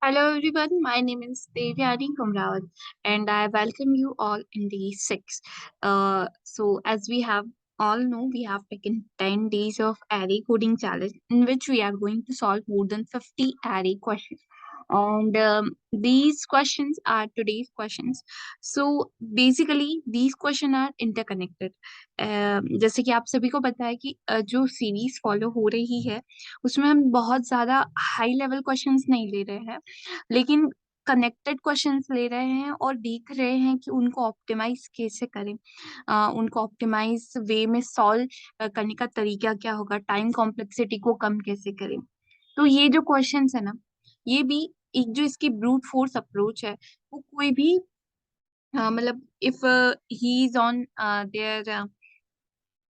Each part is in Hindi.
Hello everyone, my name is Devyani Kumrawat and I welcome you all in the six. So as we have all know, we have taken 10 days of array coding challenge in which we are going to solve more than 50 array questions. And these questions are today's questions. So basically these questions are interconnected. जैसे कि आप सभी को पता है कि जो सीरीज फॉलो हो रही है उसमें हम बहुत ज्यादा हाई लेवल क्वेश्चंस नहीं ले रहे हैं लेकिन कनेक्टेड क्वेश्चंस ले रहे हैं और देख रहे हैं कि उनको ऑप्टिमाइज कैसे करें। उनको ऑप्टिमाइज वे में सॉल्व करने का तरीका क्या होगा, टाइम कॉम्प्लेक्सिटी को कम कैसे करें। तो ये जो क्वेश्चंस है ना, ये भी एक जो इसकी ब्रूट फोर्स अप्रोच है वो कोई भी मतलब if he is on their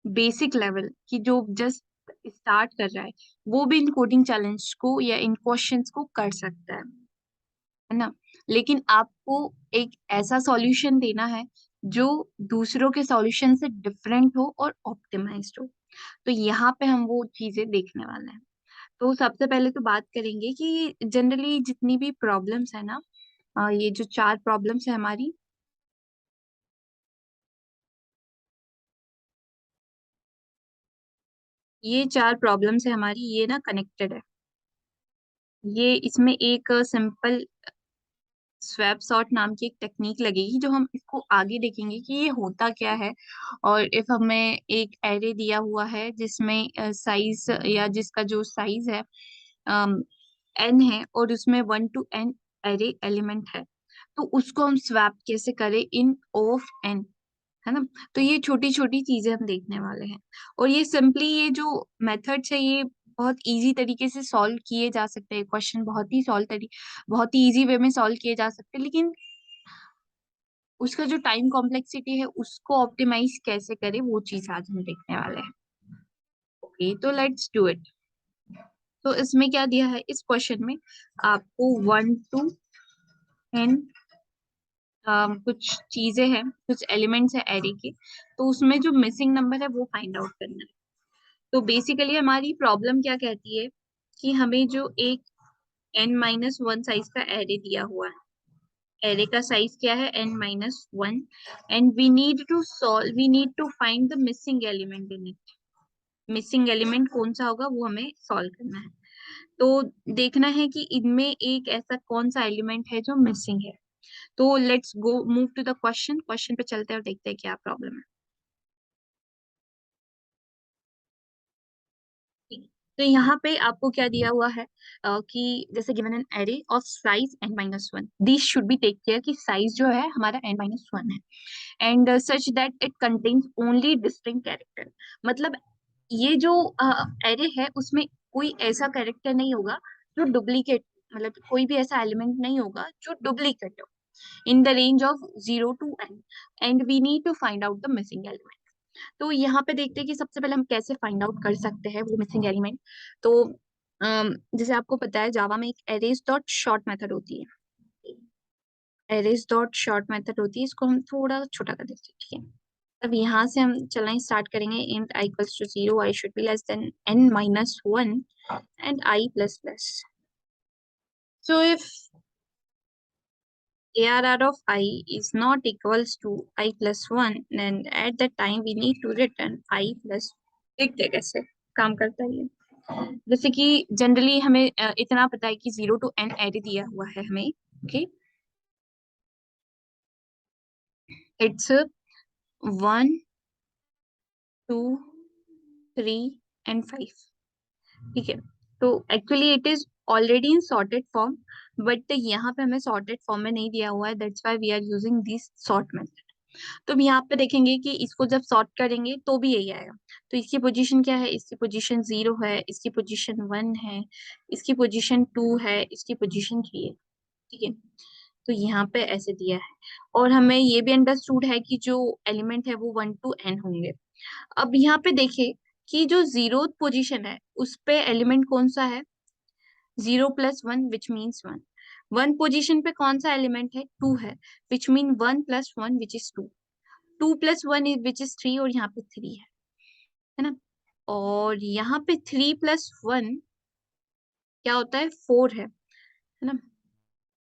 basic level की जो जस्ट स्टार्ट कर रहा है वो भी इन कोडिंग चैलेंज को या इन क्वेश्चंस को कर सकता है ना। लेकिन आपको एक ऐसा सॉल्यूशन देना है जो दूसरों के सॉल्यूशन से डिफरेंट हो और ऑप्टिमाइज्ड हो। तो यहाँ पे हम वो चीजें देखने वाले हैं। तो सबसे पहले तो बात करेंगे कि जनरली जितनी भी प्रॉब्लम्स है ना, ये जो चार प्रॉब्लम्स है हमारी, ये चार प्रॉब्लम्स है हमारी, ये ना कनेक्टेड है। ये इसमें एक सिंपल स्वैप सॉर्ट नाम की एक टेक्निक लगेगी जो हम इसको आगे देखेंगे कि ये होता क्या है। और इफ हमें एक एरे दिया हुआ है जिसमें साइज या जिसका जो साइज है एन है और उसमें 1 to n एरे एलिमेंट है, तो उसको हम स्वैप कैसे करें इन ऑफ एन, है ना। तो ये छोटी छोटी चीजें हम देखने वाले हैं। और ये सिंपली ये जो मेथड्स है ये बहुत इजी तरीके से सॉल्व किए जा सकते हैं। क्वेश्चन बहुत ही इजी वे में सॉल्व किए जा सकते हैं, लेकिन उसका जो टाइम कॉम्प्लेक्सिटी है उसको ऑप्टिमाइज कैसे करें वो चीज आज हम देखने वाले हैं। ओके, तो लेट्स डू इट। तो इसमें क्या दिया है इस क्वेश्चन में, आपको 1 to n कुछ चीजें हैं, कुछ एलिमेंट्स है एरे के, तो उसमें जो मिसिंग नंबर है वो फाइंड आउट करना है। तो बेसिकली हमारी प्रॉब्लम क्या कहती है कि हमें जो एक n-1 साइज का एरे दिया हुआ है, एरे का साइज क्या है n-1, and we need to find the missing element in it. Missing element कौन सा होगा वो हमें सॉल्व करना है। तो देखना है कि इनमें एक ऐसा कौन सा एलिमेंट है जो मिसिंग है। तो let's go move to the question. Question पे चलते हैं और देखते हैं क्या प्रॉब्लम है। तो यहाँ पे आपको क्या दिया हुआ है कि जैसे given an array of size n-1, this should be take care कि साइज जो है हमारा n-1 है and such that it contains only distinct character. मतलब ये जो एरे है उसमें कोई ऐसा कैरेक्टर नहीं होगा जो डुप्लीकेट, मतलब कोई भी ऐसा एलिमेंट नहीं होगा जो डुप्लीकेट हो in the range of 0 to n, and we need to find out the missing element. तो यहाँ पे देखते हैं कि सबसे पहले हम कैसे फाइंड आउट कर सकते हैं वो मिसिंग एलिमेंट। तो जैसे आपको पता है जावा में एक एरेज डॉट शॉर्ट मेथड होती है। एरेज डॉट शॉर्ट मेथड होती है, इसको हम थोड़ा छोटा कर देते हैं, ठीक है। अब यहाँ से हम चलना स्टार्ट करेंगे। Int I equals to 0, I should be less than n-1 and I plus plus. So if ARR of I is not equals to I plus 1, then at that time we need to return I plus। देखते हैं कैसे काम करता है ये। जैसे कि जनरली हमें इतना पता है कि 0 to n एरे दिया हुआ है हमें। ओके, इट्स 1 2 3 and 5, ठीक है। तो actually it is already in sorted form, but यहाँ पे हमें सॉर्टेड फॉर्म में नहीं दिया हुआ है, that's why we are using this sort method. तो हम यहाँ पे देखेंगे कि इसको जब सॉर्ट करेंगे तो भी यही आएगा। तो इसकी पोजीशन क्या है, इसकी पोजीशन 0 है, इसकी पोजीशन 1 है, इसकी पोजीशन 2 है, इसकी पोजीशन 3 है, ठीक है। तो यहाँ पे ऐसे दिया है और हमें ये भी अंडरस्टूड है कि जो एलिमेंट है वो 1 to n होंगे। अब यहाँ पे देखिए कि जो जीरो पोजीशन है उस पे एलिमेंट कौन सा है, 0 + 1 विच मीन्स 1। 1 पोजीशन पे कौन सा एलिमेंट है, 2 है, which mean 1 + 1 which is 2। 2 + 1 which is 3 और यहाँ पे 3 है ना। और यहाँ पे 3 + 1 क्या होता है, 4 है ना।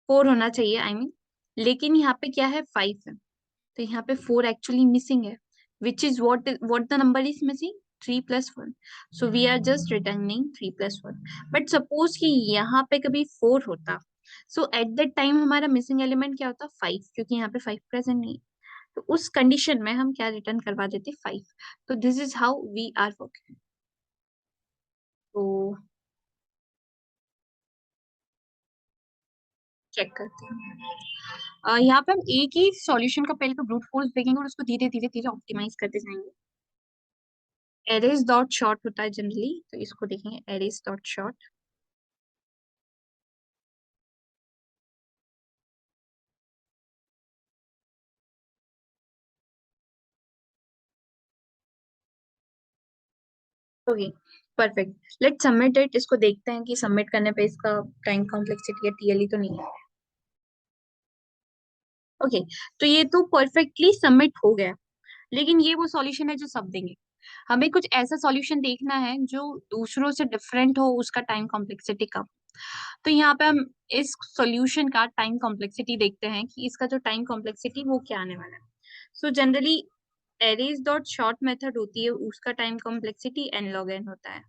4 होना चाहिए आई मीन, लेकिन यहाँ पे क्या है 5 है, तो यहाँ पे 4 एक्चुअली मिसिंग है, which is what the number is missing 3 plus 1, so we are just returning 3 plus 1. But suppose कि यहाँ पे कभी 4 होता, सो एट दैट टाइम हमारा मिसिंग एलिमेंट क्या होता 5, क्योंकि यहाँ पे 5 प्रेजेंट नहीं है, तो उस कंडीशन में हम क्या रिटर्न करवा देते 5. तो this is how we are working. तो चेक करते हैं. यहाँ पे हम एक ही सॉल्यूशन का पहले तो ब्रूट फोर्स देखेंगे और उसको धीरे धीरे धीरे ऑप्टिमाइज करते जाएंगे. एरेज डॉट शॉर्ट होता है जनरली, तो इसको देखेंगे arrays dot sort. Okay, perfect. Let submit it. इसको देखते हैं कि सबमिट करने पे इसका टाइम कॉम्प्लेक्सिटी या टीएलई तो नहीं है. ओके, तो ये तो परफेक्टली सबमिट हो गया, लेकिन ये वो सॉल्यूशन है जो सब देंगे. हमें कुछ ऐसा सॉल्यूशन देखना है जो दूसरों से डिफरेंट हो, उसका टाइम कॉम्प्लेक्सिटी कम. तो यहाँ पे हम इस सॉल्यूशन का टाइम कॉम्प्लेक्सिटी देखते हैं कि इसका जो टाइम कॉम्प्लेक्सिटी वो क्या आने वाला है. So generally arrays dot short method होती है, उसका time complexity n log n होता है.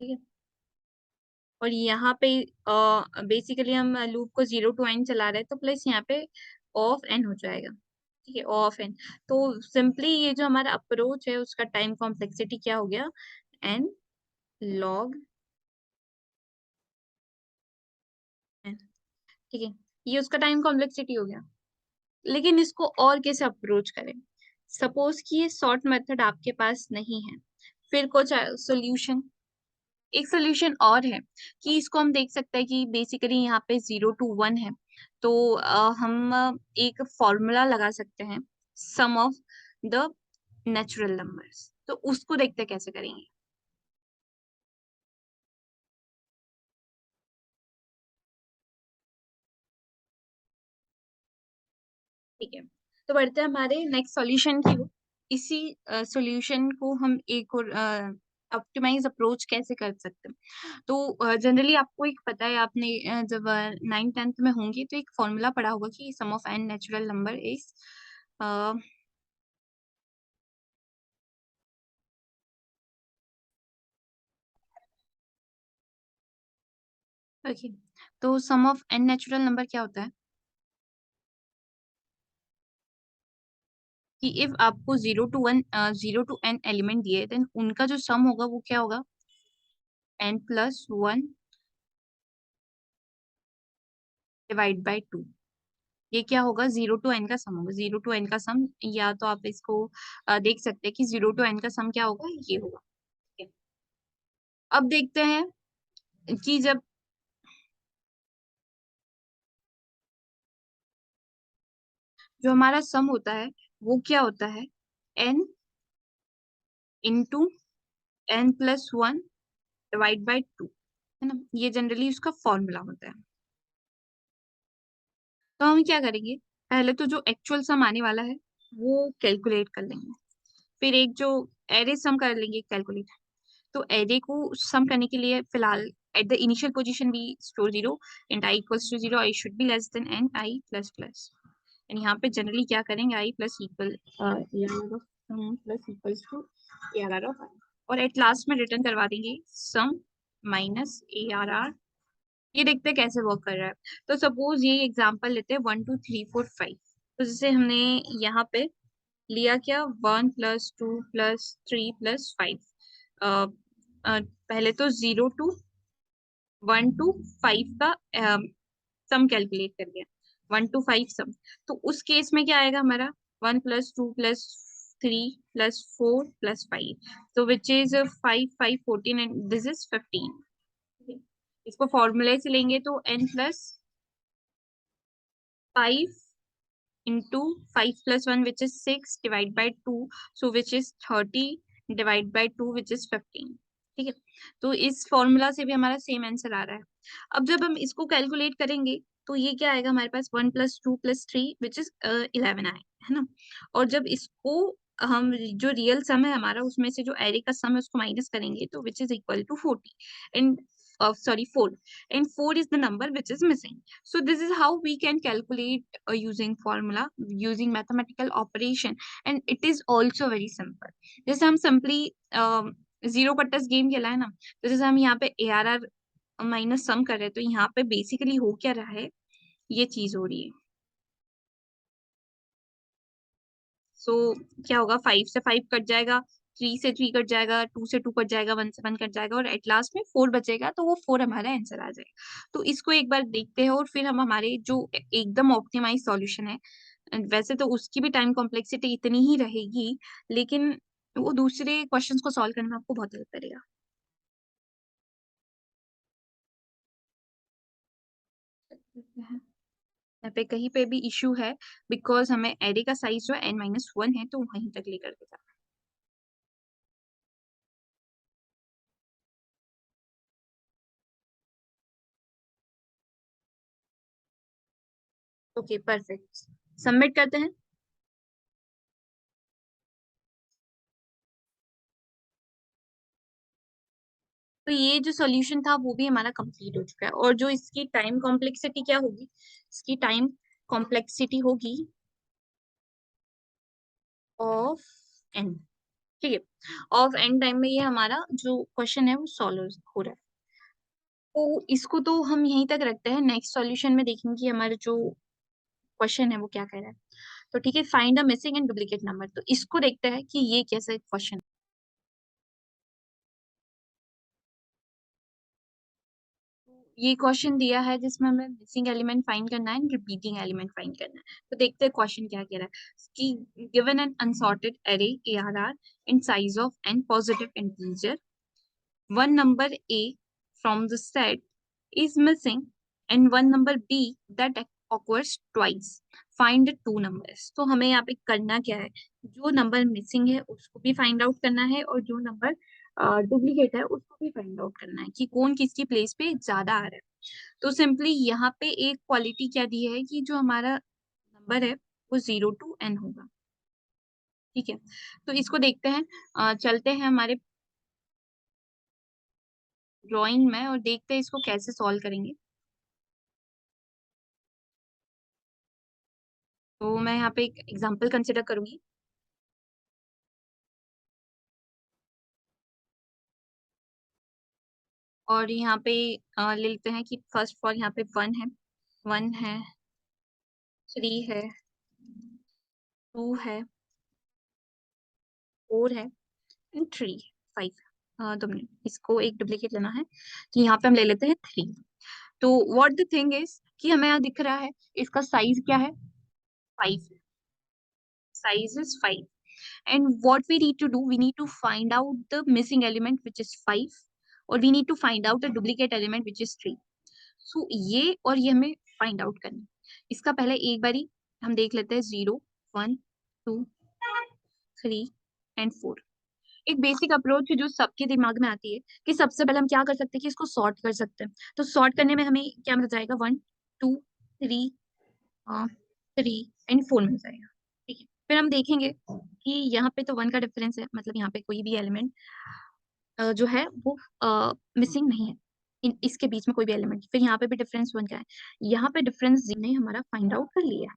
ठीक है. और यहाँ पे बेसिकली हम लूप को 0 to n चला रहे हैं, तो प्लस यहाँ पे ऑफ n हो जाएगा. ठीक है, ऑफ n. तो सिंपली ये जो हमारा अप्रोच है उसका टाइम कॉम्प्लेक्सिटी क्या हो गया n log n. ठीक है, ये उसका टाइम कॉम्प्लेक्सिटी हो गया. लेकिन इसको और कैसे अप्रोच करें. सपोज कि ये शॉर्ट मेथड आपके पास नहीं है, फिर कुछ सोल्यूशन. एक सोल्यूशन और है कि इसको हम देख सकते हैं कि बेसिकली यहाँ पे 0 to 1 है, तो हम एक फॉर्मूला लगा सकते हैं सम ऑफ द नेचुरल नंबर्स. तो उसको देखते हैं कैसे करेंगे. ठीक है, तो बढ़ते हैं हमारे नेक्स्ट सॉल्यूशन की ओर. इसी सॉल्यूशन को हम एक और ऑप्टिमाइज अप्रोच कैसे कर सकते हैं. तो जनरली आपको एक पता है, आपने जब 9th 10th में होंगे तो एक फॉर्मूला पढ़ा होगा कि sum of an natural number is. Okay, तो sum of an natural number क्या होता है कि इफ आपको 0 to n एलिमेंट दिए, देन उनका जो सम होगा वो क्या होगा n+1 डिवाइड बाई 2. ये क्या होगा 0 to n का सम होगा. 0 to n का सम, या तो आप इसको देख सकते हैं कि 0 to n का सम क्या होगा, ये होगा. ठीक है. अब देखते हैं कि जब जो हमारा सम होता है वो क्या होता है n × n+1 डिवाइड बाई 2, है ना. ये जनरली उसका फॉर्मूला होता है. तो हम क्या करेंगे, पहले तो जो एक्चुअल सम आने वाला है वो कैलकुलेट कर लेंगे, फिर एक जो एरे सम कर लेंगे कैलकुलेट. तो एरे को सम करने के लिए फिलहाल at the initial position we store 0 and i equals to 0, i should be less than n i plus plus. And यहाँ पे जनरली क्या करेंगे i plus equal plus equals to ARR of i, और एट लास्ट में रिटर्न करवा देंगे सम माइनस ARR. ये देखते हैं कैसे वर्क कर रहा है. तो सपोज ये एग्जांपल लेते हैं 1 2 3 4 5. तो जैसे हमने यहाँ पे लिया क्या 1 + 2 + 3 + 5. पहले तो 0 to 1 to 5 का सम कैलकुलेट कर लिया. 1 to 5 सम. तो उस केस में क्या आएगा हमारा 1 + 2 + 3 + 4 + 5, तो which is 5 5 14 and this is 15. इसको फॉर्मूले से लेंगे तो n+5 into 5 + 1 which is 6 divide by 2, so which is 30 divide by 2 which is 15. ठीक है, तो इस फॉर्मूला से भी हमारा सेम आंसर आ रहा है. अब जब हम इसको कैलकुलेट करेंगे तो ये क्या आएगा हमारे पास 1 + 2 + 3 which is 11 आए, है ना. और जब इसको हम जो रियल सम है हमारा उसमें से जो एरे का सम है उसको माइनस करेंगे तो which is equal to 40. And sorry 4, and 4 is the number which is missing. So this is how we can calculate using formula, using mathematical operation, and it is also very simple. जैसे हम simply जीरो कटर्स गेम खेला है ना, तो जैसे हम यहाँ पे ARR माइनस सम कर रहे हैं, तो यहाँ पे बेसिकली हो क्या रहा है, ये चीज हो रही है। सो क्या होगा, 5 से 5 कट जाएगा, 3 से 3 कट जाएगा, 2 से 2 कट जाएगा, 1 से 1 कट जाएगा, और एट लास्ट में 4 बचेगा, तो वो 4 हमारा आंसर आ जाएगा। तो इसको एक बार देखते हैं और फिर हम हमारे जो एकदम ऑप्टिमाइज सॉल्यूशन है, वैसे तो उसकी भी टाइम कॉम्प्लेक्सिटी इतनी ही रहेगी, लेकिन वो दूसरे क्वेश्चंस को सॉल्व करने में आपको बहुत हेल्प करेगा। यहाँ पे कहीं पे भी इश्यू है, बिकॉज हमें एरे का साइज जो है n-1 है, तो वहीं तक लेकर के जाना। ओके परफेक्ट, सबमिट करते हैं। तो ये जो सॉल्यूशन था वो भी हमारा कंप्लीट हो चुका है, और जो इसकी टाइम कॉम्प्लेक्सिटी क्या होगी, इसकी टाइम कॉम्प्लेक्सिटी होगी ऑफ एन। ठीक है, ऑफ एन टाइम में ये हमारा जो क्वेश्चन है वो सॉल्व हो रहा है। तो इसको तो हम यहीं तक रखते हैं, नेक्स्ट सॉल्यूशन में देखेंगे कि हमारा जो क्वेश्चन है वो क्या कह रहा है। तो ठीक है, find a missing and duplicate number, तो इसको देखते हैं कि ये कैसा क्वेश्चन। ये क्वेश्चन दिया है जिसमें हमें मिसिंग एलिमेंट फाइंड करना है, रिपीटिंग एलिमेंट फाइंड करना है। तो देखते हैं क्वेश्चन क्या कह रहा है कि given an unsorted array ARR in size of n positive integer, one number A from the set is missing and one number B that occurs twice. Find the two numbers. तो हमें यहाँ पे करना क्या है, जो नंबर मिसिंग है उसको भी फाइंड आउट करना है, और जो नंबर डुप्लीकेट है उसको भी फाइंड आउट करना है कि कौन किसकी प्लेस पे ज्यादा आ रहा है। तो सिंपली यहाँ पे एक क्वालिटी क्या दी है कि जो हमारा नंबर है वो 0 to n होगा। ठीक है, तो इसको देखते हैं, चलते हैं हमारे ड्राइंग में और देखते हैं इसको कैसे सॉल्व करेंगे। तो मैं यहाँ पे एक एग्जांपल कंसिडर करूंगी, और यहाँ पे ले लेते हैं कि फर्स्ट ऑफ ऑल यहाँ पे 1 है 3 है 2 है 4 है एंड 3 5। 2 मिनट, इसको एक डुप्लीकेट लेना है, तो यहाँ पे हम ले लेते हैं 3। तो व्हाट द थिंग इज कि हमें यहाँ दिख रहा है इसका साइज क्या है, 5, size is 5, and what we need to do, we need to find out the missing element which is 5, और we need to find out the duplicate element which is 3। so ये और ये हमें find out करना है। इसका पहले एक बारी हम देख लेते हैं 0 1 2 3 एंड 4। एक बेसिक अप्रोच जो सबके दिमाग में आती है कि सबसे पहले हम क्या कर सकते हैं कि इसको सॉर्ट कर सकते हैं। तो सॉर्ट करने में हमें क्या मिल जाएगा, 1 2 3 3 एंड 4 मिल जाएगा। ठीक है, फिर हम देखेंगे कि यहाँ पे तो 1 का डिफरेंस है, मतलब यहाँ पे कोई भी एलिमेंट जो है वो मिसिंग नहीं है, इसके बीच में कोई भी एलिमेंट। फिर यहाँ पे भी डिफरेंस 1 का है, यहाँ पे डिफरेंस ने हमारा फाइंड आउट कर लिया,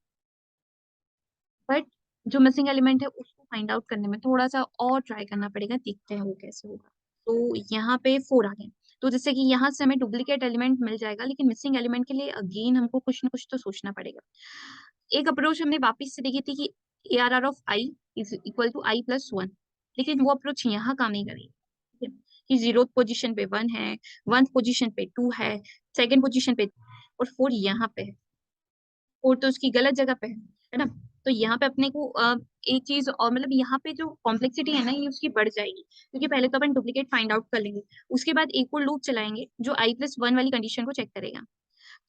बट जो मिसिंग एलिमेंट है उसको फाइंड आउट करने में थोड़ा सा और ट्राई करना पड़ेगा, देखते हैं वो कैसे होगा। तो यहाँ पे 4 आ गए, तो जैसे कि यहाँ से हमें डुप्लीकेट एलिमेंट मिल जाएगा, लेकिन मिसिंग एलिमेंट के लिए अगेन हमको कुछ ना कुछ तो सोचना पड़ेगा। एक अप्रोच हमने वापिस से देखी थी कि ARR of I is equal to i+1, लेकिन वो अप्रोच यहाँ काम नहीं करेगी। ठीक है, कि 0th पोजीशन पे 1 है, 1th पोजीशन पे 2 है, 2nd पोजीशन पे, और 4 यहाँ पे है, 4 तो उसकी गलत जगह पे है ना। तो यहाँ पे अपने को एक चीज और, मतलब यहाँ पे जो कॉम्प्लेक्सिटी है ना ये उसकी बढ़ जाएगी, क्योंकि पहले तो अपन डुप्लीकेट फाइंड आउट कर लेंगे, उसके बाद एक और लूप चलाएंगे जो i+1 वाली कंडीशन को चेक करेगा।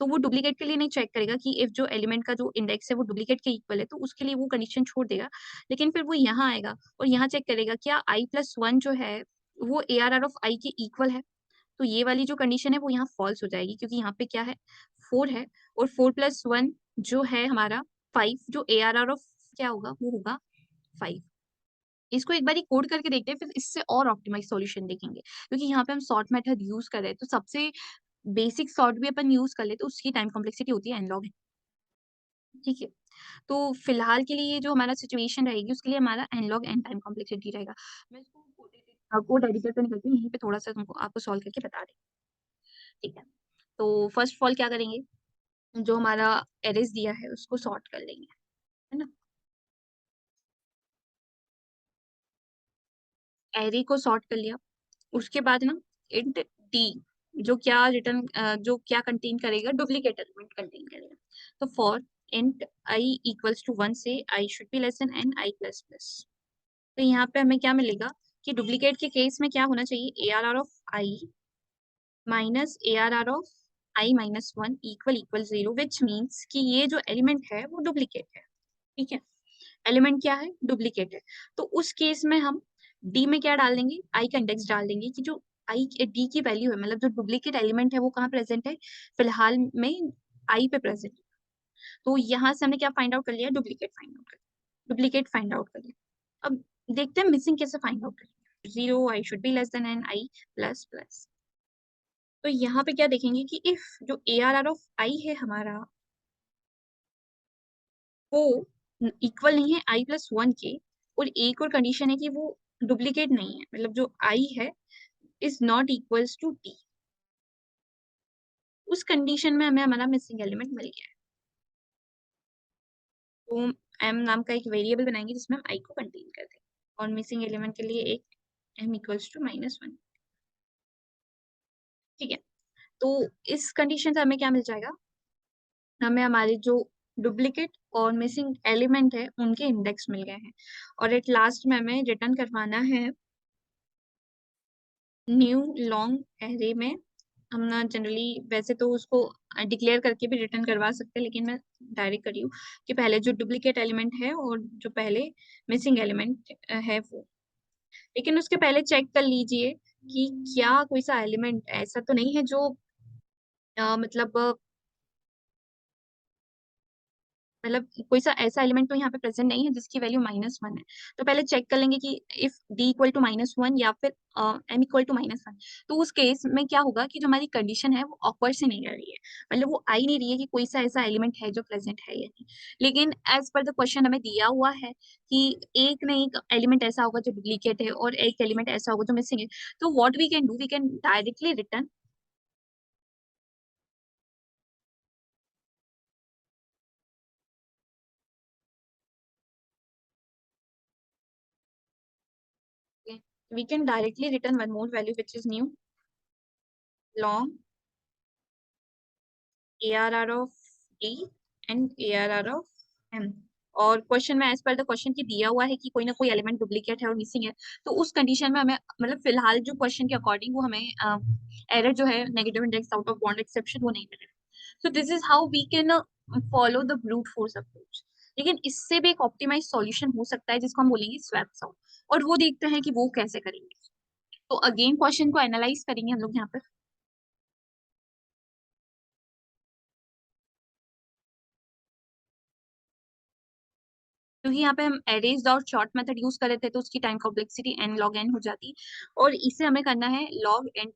तो वो डुप्लीकेट के लिए नहीं चेक करेगा कि इफ जो एलिमेंट का जो इंडेक्स है वो डुप्लीकेट के इक्वल है, तो उसके लिए वो कंडीशन छोड़ देगा, लेकिन फिर वो यहाँ आएगा और यहाँ चेक करेगा क्या i+1 जो है वो ARR ऑफ आई के इक्वल है। तो ये वाली जो कंडीशन है वो यहाँ फॉल्स हो जाएगी, क्योंकि यहाँ पे क्या है, 4 है, और 4+1 जो है हमारा 5, जो ARR ऑफ क्या होगा वो होगा 5। इसको एक बार कोड करके देखते हैं, फिर इससे और ऑप्टिमाइज सॉल्यूशन देखेंगे, क्योंकि यहाँ पे हम सॉर्ट मेथड यूज कर रहे हैं, तो सबसे बेसिक सॉर्ट भी अपन यूज कर ले तो उसकी टाइम कॉम्प्लेक्सिटी होती है n log n। ठीक है, तो फिलहाल के लिए जो हमारा सिचुएशन रहेगी उसके लिए हमारा n log n time complexity रहेगा। मैं इसको कोड एडिटर पे निकलती हूँ, यहीं पे थोड़ा सा तुमको आपको सॉल्व करके बता दें। ठीक है, तो फर्स्ट ऑफ ऑल क्या करेंगे, जो हमारा एरेज दिया है उसको सॉर्ट कर लेंगे, है ना। एरे को सॉर्ट कर लिया, उसके बाद ना इंट डी जो क्या रिटर्न जो क्या कंटेन करेगा, डुप्लीकेट एलिमेंट कंटेन करेगा। तो for int I equals to 1 से I should be less than N I plus plus. तो यहाँ पे हमें क्या मिलेगा कि डुप्लीकेट के केस में क्या होना चाहिए, A R R of I minus A R R of I minus one equal equal zero, which means कि ये जो एलिमेंट है वो डुप्लीकेट है। ठीक है, एलिमेंट क्या है, डुप्लीकेट है। तो उस केस में हम डी में क्या डाल देंगे, आई का इंडेक्स डाल देंगे कि जो आई डी की वैल्यू है, मतलब जो डुप्लीकेट एलिमेंट है वो कहाँ प्रेजेंट है, फिलहाल में आई पे प्रेजेंट। तो यहाँ से हमने क्या फाइंड आउट कर लिया, डुप्लीकेट फाइंड आउट कर लिया, डुप्लीकेट फाइंड आउट कर लिया। अब देखते हैं मिसिंग कैसे फाइंड आउट करेंगे। Zero I should be less than N I plus plus. तो यहाँ पे क्या देखेंगे कि इफ जो A R R of I है हमारा वो इक्वल नहीं है आई प्लस वन के, और एक और कंडीशन है कि वो डुप्लीकेट नहीं है, मतलब जो आई है is not equals to T, उस कंडीशन में हमें हमारा मिसिंग एलिमेंट मिल गया है। तो एम नाम का एक वेरिएबल बनाएंगे जिसमें हम आई को कंटेन कर देंगे, और मिसिंग एलिमेंट के लिए एक M equals to minus one. ठीक है, तो इस कंडीशन से हमें क्या मिल जाएगा, हमें हमारे जो डुप्लीकेट और मिसिंग एलिमेंट है उनके इंडेक्स मिल गए हैं। और एट लास्ट में हमें रिटर्न करवाना है न्यू लॉन्ग एरे में। हम ना जनरली वैसे तो उसको डिक्लेयर करके भी रिटर्न करवा सकते हैं, लेकिन मैं डायरेक्ट करी हूँ कि पहले जो डुप्लीकेट एलिमेंट है और जो पहले मिसिंग एलिमेंट है वो, लेकिन उसके पहले चेक कर लीजिए कि क्या कोई सा एलिमेंट ऐसा तो नहीं है जो मतलब कोई सा ऐसा एलिमेंट तो यहाँ पे प्रेजेंट नहीं है जिसकी वैल्यू माइनस वन है। तो पहले चेक कर लेंगे कि if D equal to minus one या फिर M equal to minus one, तो उस केस में क्या होगा कि जो हमारी कंडीशन है वो ऑकवर्ड से नहीं रह रही है, मतलब वो आ ही नहीं रही है कि कोई सा ऐसा एलिमेंट है जो प्रेजेंट है या नहीं। लेकिन एज पर द क्वेश्चन हमें दिया हुआ है कि एक न एक एलिमेंट ऐसा होगा जो डुप्लीकेट है और एक एलिमेंट ऐसा होगा जो मिसिंग है। तो what we can do, we can directly return, we can directly return one more value which is new long ARR of D and ARR of M। और क्वेश्चन में एज पर द क्वेश्चन की दिया हुआ है कि कोई ना कोई एलिमेंट डुप्लीकेट है और मिसिंग है, तो उस कंडीशन में हमें मतलब फिलहाल जो क्वेश्चन के अकॉर्डिंग वो हमें एरर जो है negative index out of bound exception वो नहीं मिलेगा। So this is how we can follow the brute force approach. लेकिन इससे भी एक ऑप्टिमाइज सॉल्यूशन हो सकता है जिसको हम बोलेंगे स्वैप सॉल्व, और वो देखते हैं कि वो कैसे करेंगे। तो अगेन क्वेश्चन को एनालाइज करेंगे हम लोग यहाँ पे, क्योंकि यहाँ पे हम एरेज और शॉर्ट मेथड यूज कर रहे थे तो उसकी time complexity n log n हो जाती, और इसे हमें करना है log n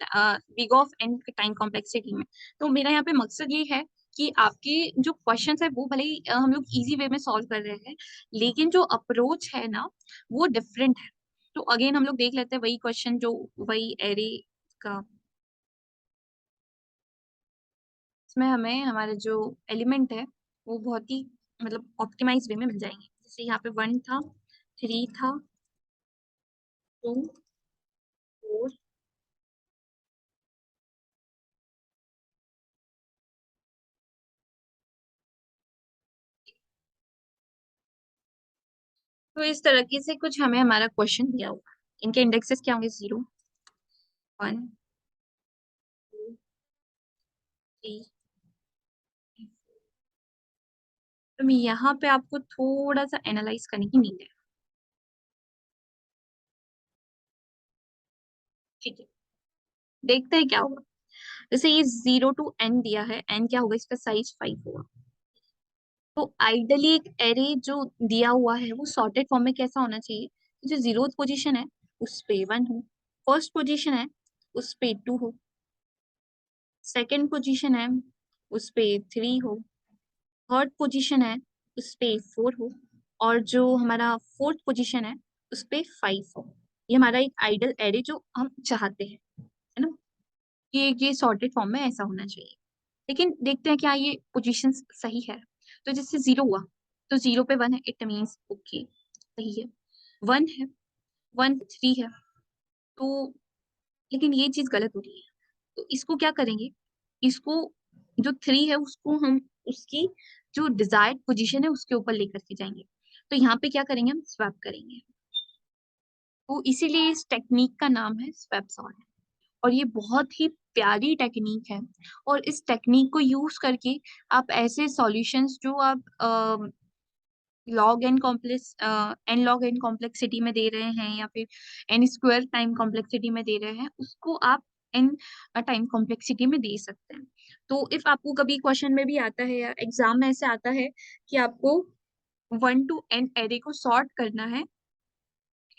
big of n time complexity में। तो मेरा यहाँ पे मकसद ये है कि आपके जो क्वेश्चन है वो भले ही हम लोग इजी वे में सॉल्व कर रहे हैं, लेकिन जो अप्रोच है ना वो डिफरेंट है। तो अगेन हम लोग देख लेते हैं वही क्वेश्चन जो वही एरे का, इसमें हमें हमारे जो एलिमेंट है वो बहुत ही मतलब ऑप्टिमाइज वे में मिल जाएंगे। जैसे यहाँ पे वन था, थ्री था, टू, फोर, तो इस तरीके से कुछ हमें हमारा क्वेश्चन दिया हुआ है। इनके इंडेक्सेस क्या होंगे, जीरो, वन, टू, थ्री। तो यहाँ पे आपको थोड़ा सा एनालाइज करने की नीड है। ठीक है, देखते हैं क्या होगा। जैसे ये जीरो टू एन दिया है, एन क्या होगा, इसका साइज फाइव होगा। तो आइडली एक एरे जो दिया हुआ है वो सॉर्टेड फॉर्म में कैसा होना चाहिए, जो 0th पोजीशन है उस पे 1 हो, फर्स्ट पोजीशन है उस पे 2 हो, सेकंड पोजीशन है उस पे 3 हो, थर्ड पोजीशन है उस पे 4 हो, और जो हमारा फोर्थ पोजीशन है उस पे 5 हो। ये हमारा एक आइडल एरे जो हम चाहते हैं, है ना, कि ये सॉर्टेड फॉर्म में ऐसा होना चाहिए। लेकिन देखते हैं क्या ये पोजीशन सही है। तो जैसे 0 हुआ तो 0 पे 1 है, इट मीन्स ओके सही है। 1 है, 1 3 है, तो लेकिन ये चीज गलत हो रही है। तो इसको क्या करेंगे, इसको जो 3 है उसको हम उसकी जो डिजायर्ड पोजीशन है उसके ऊपर लेकर के जाएंगे। तो यहाँ पे क्या करेंगे, हम स्वैप करेंगे। तो इसीलिए इस टेक्निक का नाम है स्वैप सॉर्ट, और ये बहुत ही प्यारी टेक्निक है। और इस टेक्निक को यूज करके आप ऐसे सॉल्यूशंस जो आप log N complex N log N complexity में दे रहे हैं, या फिर एन स्क्वायर टाइम कॉम्प्लेक्सिटी में दे रहे हैं, उसको आप एन टाइम कॉम्प्लेक्सिटी में दे सकते हैं। तो इफ आपको कभी क्वेश्चन में भी आता है या एग्जाम में ऐसे आता है कि आपको 1 to n एरे को सॉर्ट करना है,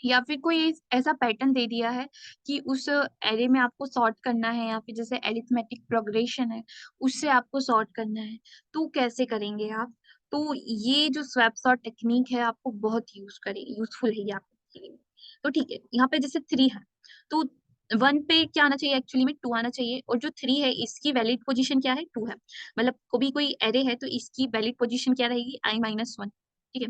या फिर कोई ऐसा पैटर्न दे दिया है कि उस एरे में आपको सॉर्ट करना है, या फिर जैसे एरिथमेटिक प्रोग्रेशन है उससे आपको सॉर्ट करना है, तो कैसे करेंगे आप। तो ये जो स्वैप सॉर्ट टेक्निक है आपको बहुत यूजफुल है ये आपके लिए। तो ठीक है, यहाँ पे जैसे 3 है तो 1 पे क्या आना चाहिए, एक्चुअली में 2 आना चाहिए, और जो 3 है इसकी वैलिड पोजीशन क्या है, 2 है। मतलब कोई एरे है तो इसकी वैलिड पोजीशन क्या रहेगी, i-1। ठीक है,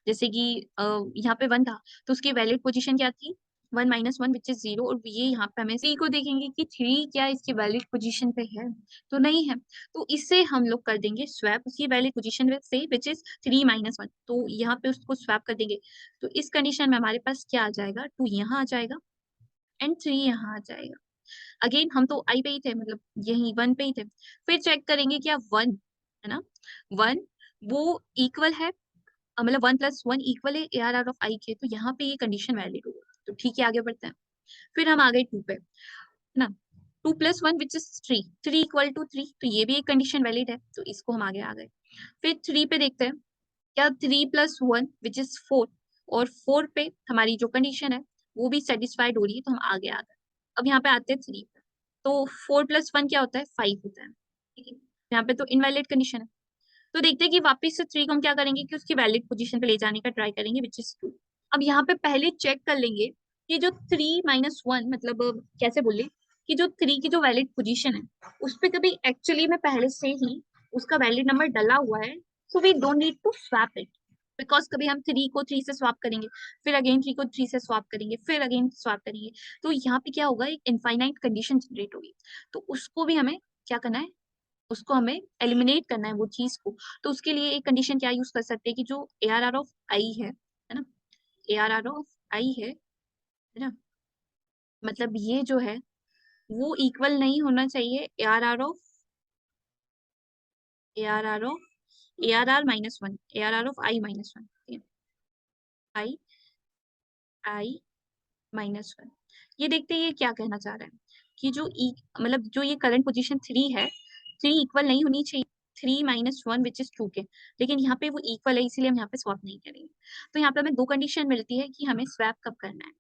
जैसे कि यहाँ पे 1 था तो उसकी वैलिड पोजीशन क्या थी, 1 - 1 विच इज 0। और ये यहाँ पे हमें सी को देखेंगे कि 3 क्या इसकी वैलिड पोजीशन पे है, तो नहीं है। तो इससे हम लोग कर देंगे स्वैप उसकी वैलिड पोजीशन से, विच इज 3 - 1। तो यहाँ पे उसको स्वैप कर देंगे। तो इस कंडीशन में हमारे पास क्या आ जाएगा, 2 यहाँ आ जाएगा एंड 3 यहाँ आ जाएगा। अगेन हम तो आई पे ही थे, मतलब यही 1 पे ही थे। फिर चेक करेंगे क्या 1 है ना, 1 वो इक्वल है, मतलब 1 + 1 इक्वल है ARR ऑफ आई के, तो यहाँ पे ये कंडीशन वैलिड होगा। तो ठीक है, आगे बढ़ते हैं। फिर हम आ गए 2 पे, है ना, 2 + 1 विच इज 3, 3 = 3, तो ये भी एक कंडीशन वैलिड है, तो इसको हम आगे आ गए। फिर 3 पे देखते हैं क्या 3 + 1 विच इज 4, और 4 पे हमारी जो कंडीशन है वो भी सेटिस्फाइड हो रही है, तो हम आगे आ गए। अब यहाँ पे आते हैं 3 पे, तो 4 + 1 क्या होता है, 5 होता है। ठीक है, यहाँ पे तो इनवैलिड कंडीशन है। तो देखते हैं कि वापस से 3 को हम क्या करेंगे कि उसकी वैलिड पोजीशन पे ले जाने का ट्राई करेंगे, विच इज 2। अब यहाँ पे पहले चेक कर लेंगे कि जो 3 - 1, मतलब कैसे बोले, कि जो 3 की जो वैलिड पोजीशन है उस पे कभी एक्चुअली में पहले से ही उसका वैलिड नंबर डला हुआ है, so we don't need to swap it. Because कभी हम 3 को 3 से स्वैप करेंगे, फिर अगेन 3 को 3 से स्वैप करेंगे, फिर अगेन स्वैप करेंगे, तो यहाँ पे क्या होगा, एक इनफाइनाइट कंडीशन जनरेट होगी। तो उसको भी हमें क्या करना है, उसको हमें एलिमिनेट करना है वो चीज को। तो उसके लिए एक कंडीशन क्या यूज कर सकते हैं कि जो ARR ऑफ आई है ना, ARR ऑफ आई है ना, मतलब ये जो है वो इक्वल नहीं होना चाहिए ARR of ARR of I-1, I I-1। ये देखते हैं ये क्या कहना चाह रहा है कि जो मतलब जो ये करंट पोजीशन 3 है, 3 इक्वल नहीं होनी चाहिए 3 - 1 विच इज 2 के, लेकिन यहाँ पे वो इक्वल है, इसीलिए हम यहाँ पे स्वैप नहीं करेंगे। तो यहाँ पे हमें दो कंडीशन मिलती है कि हमें स्वैप कब करना है,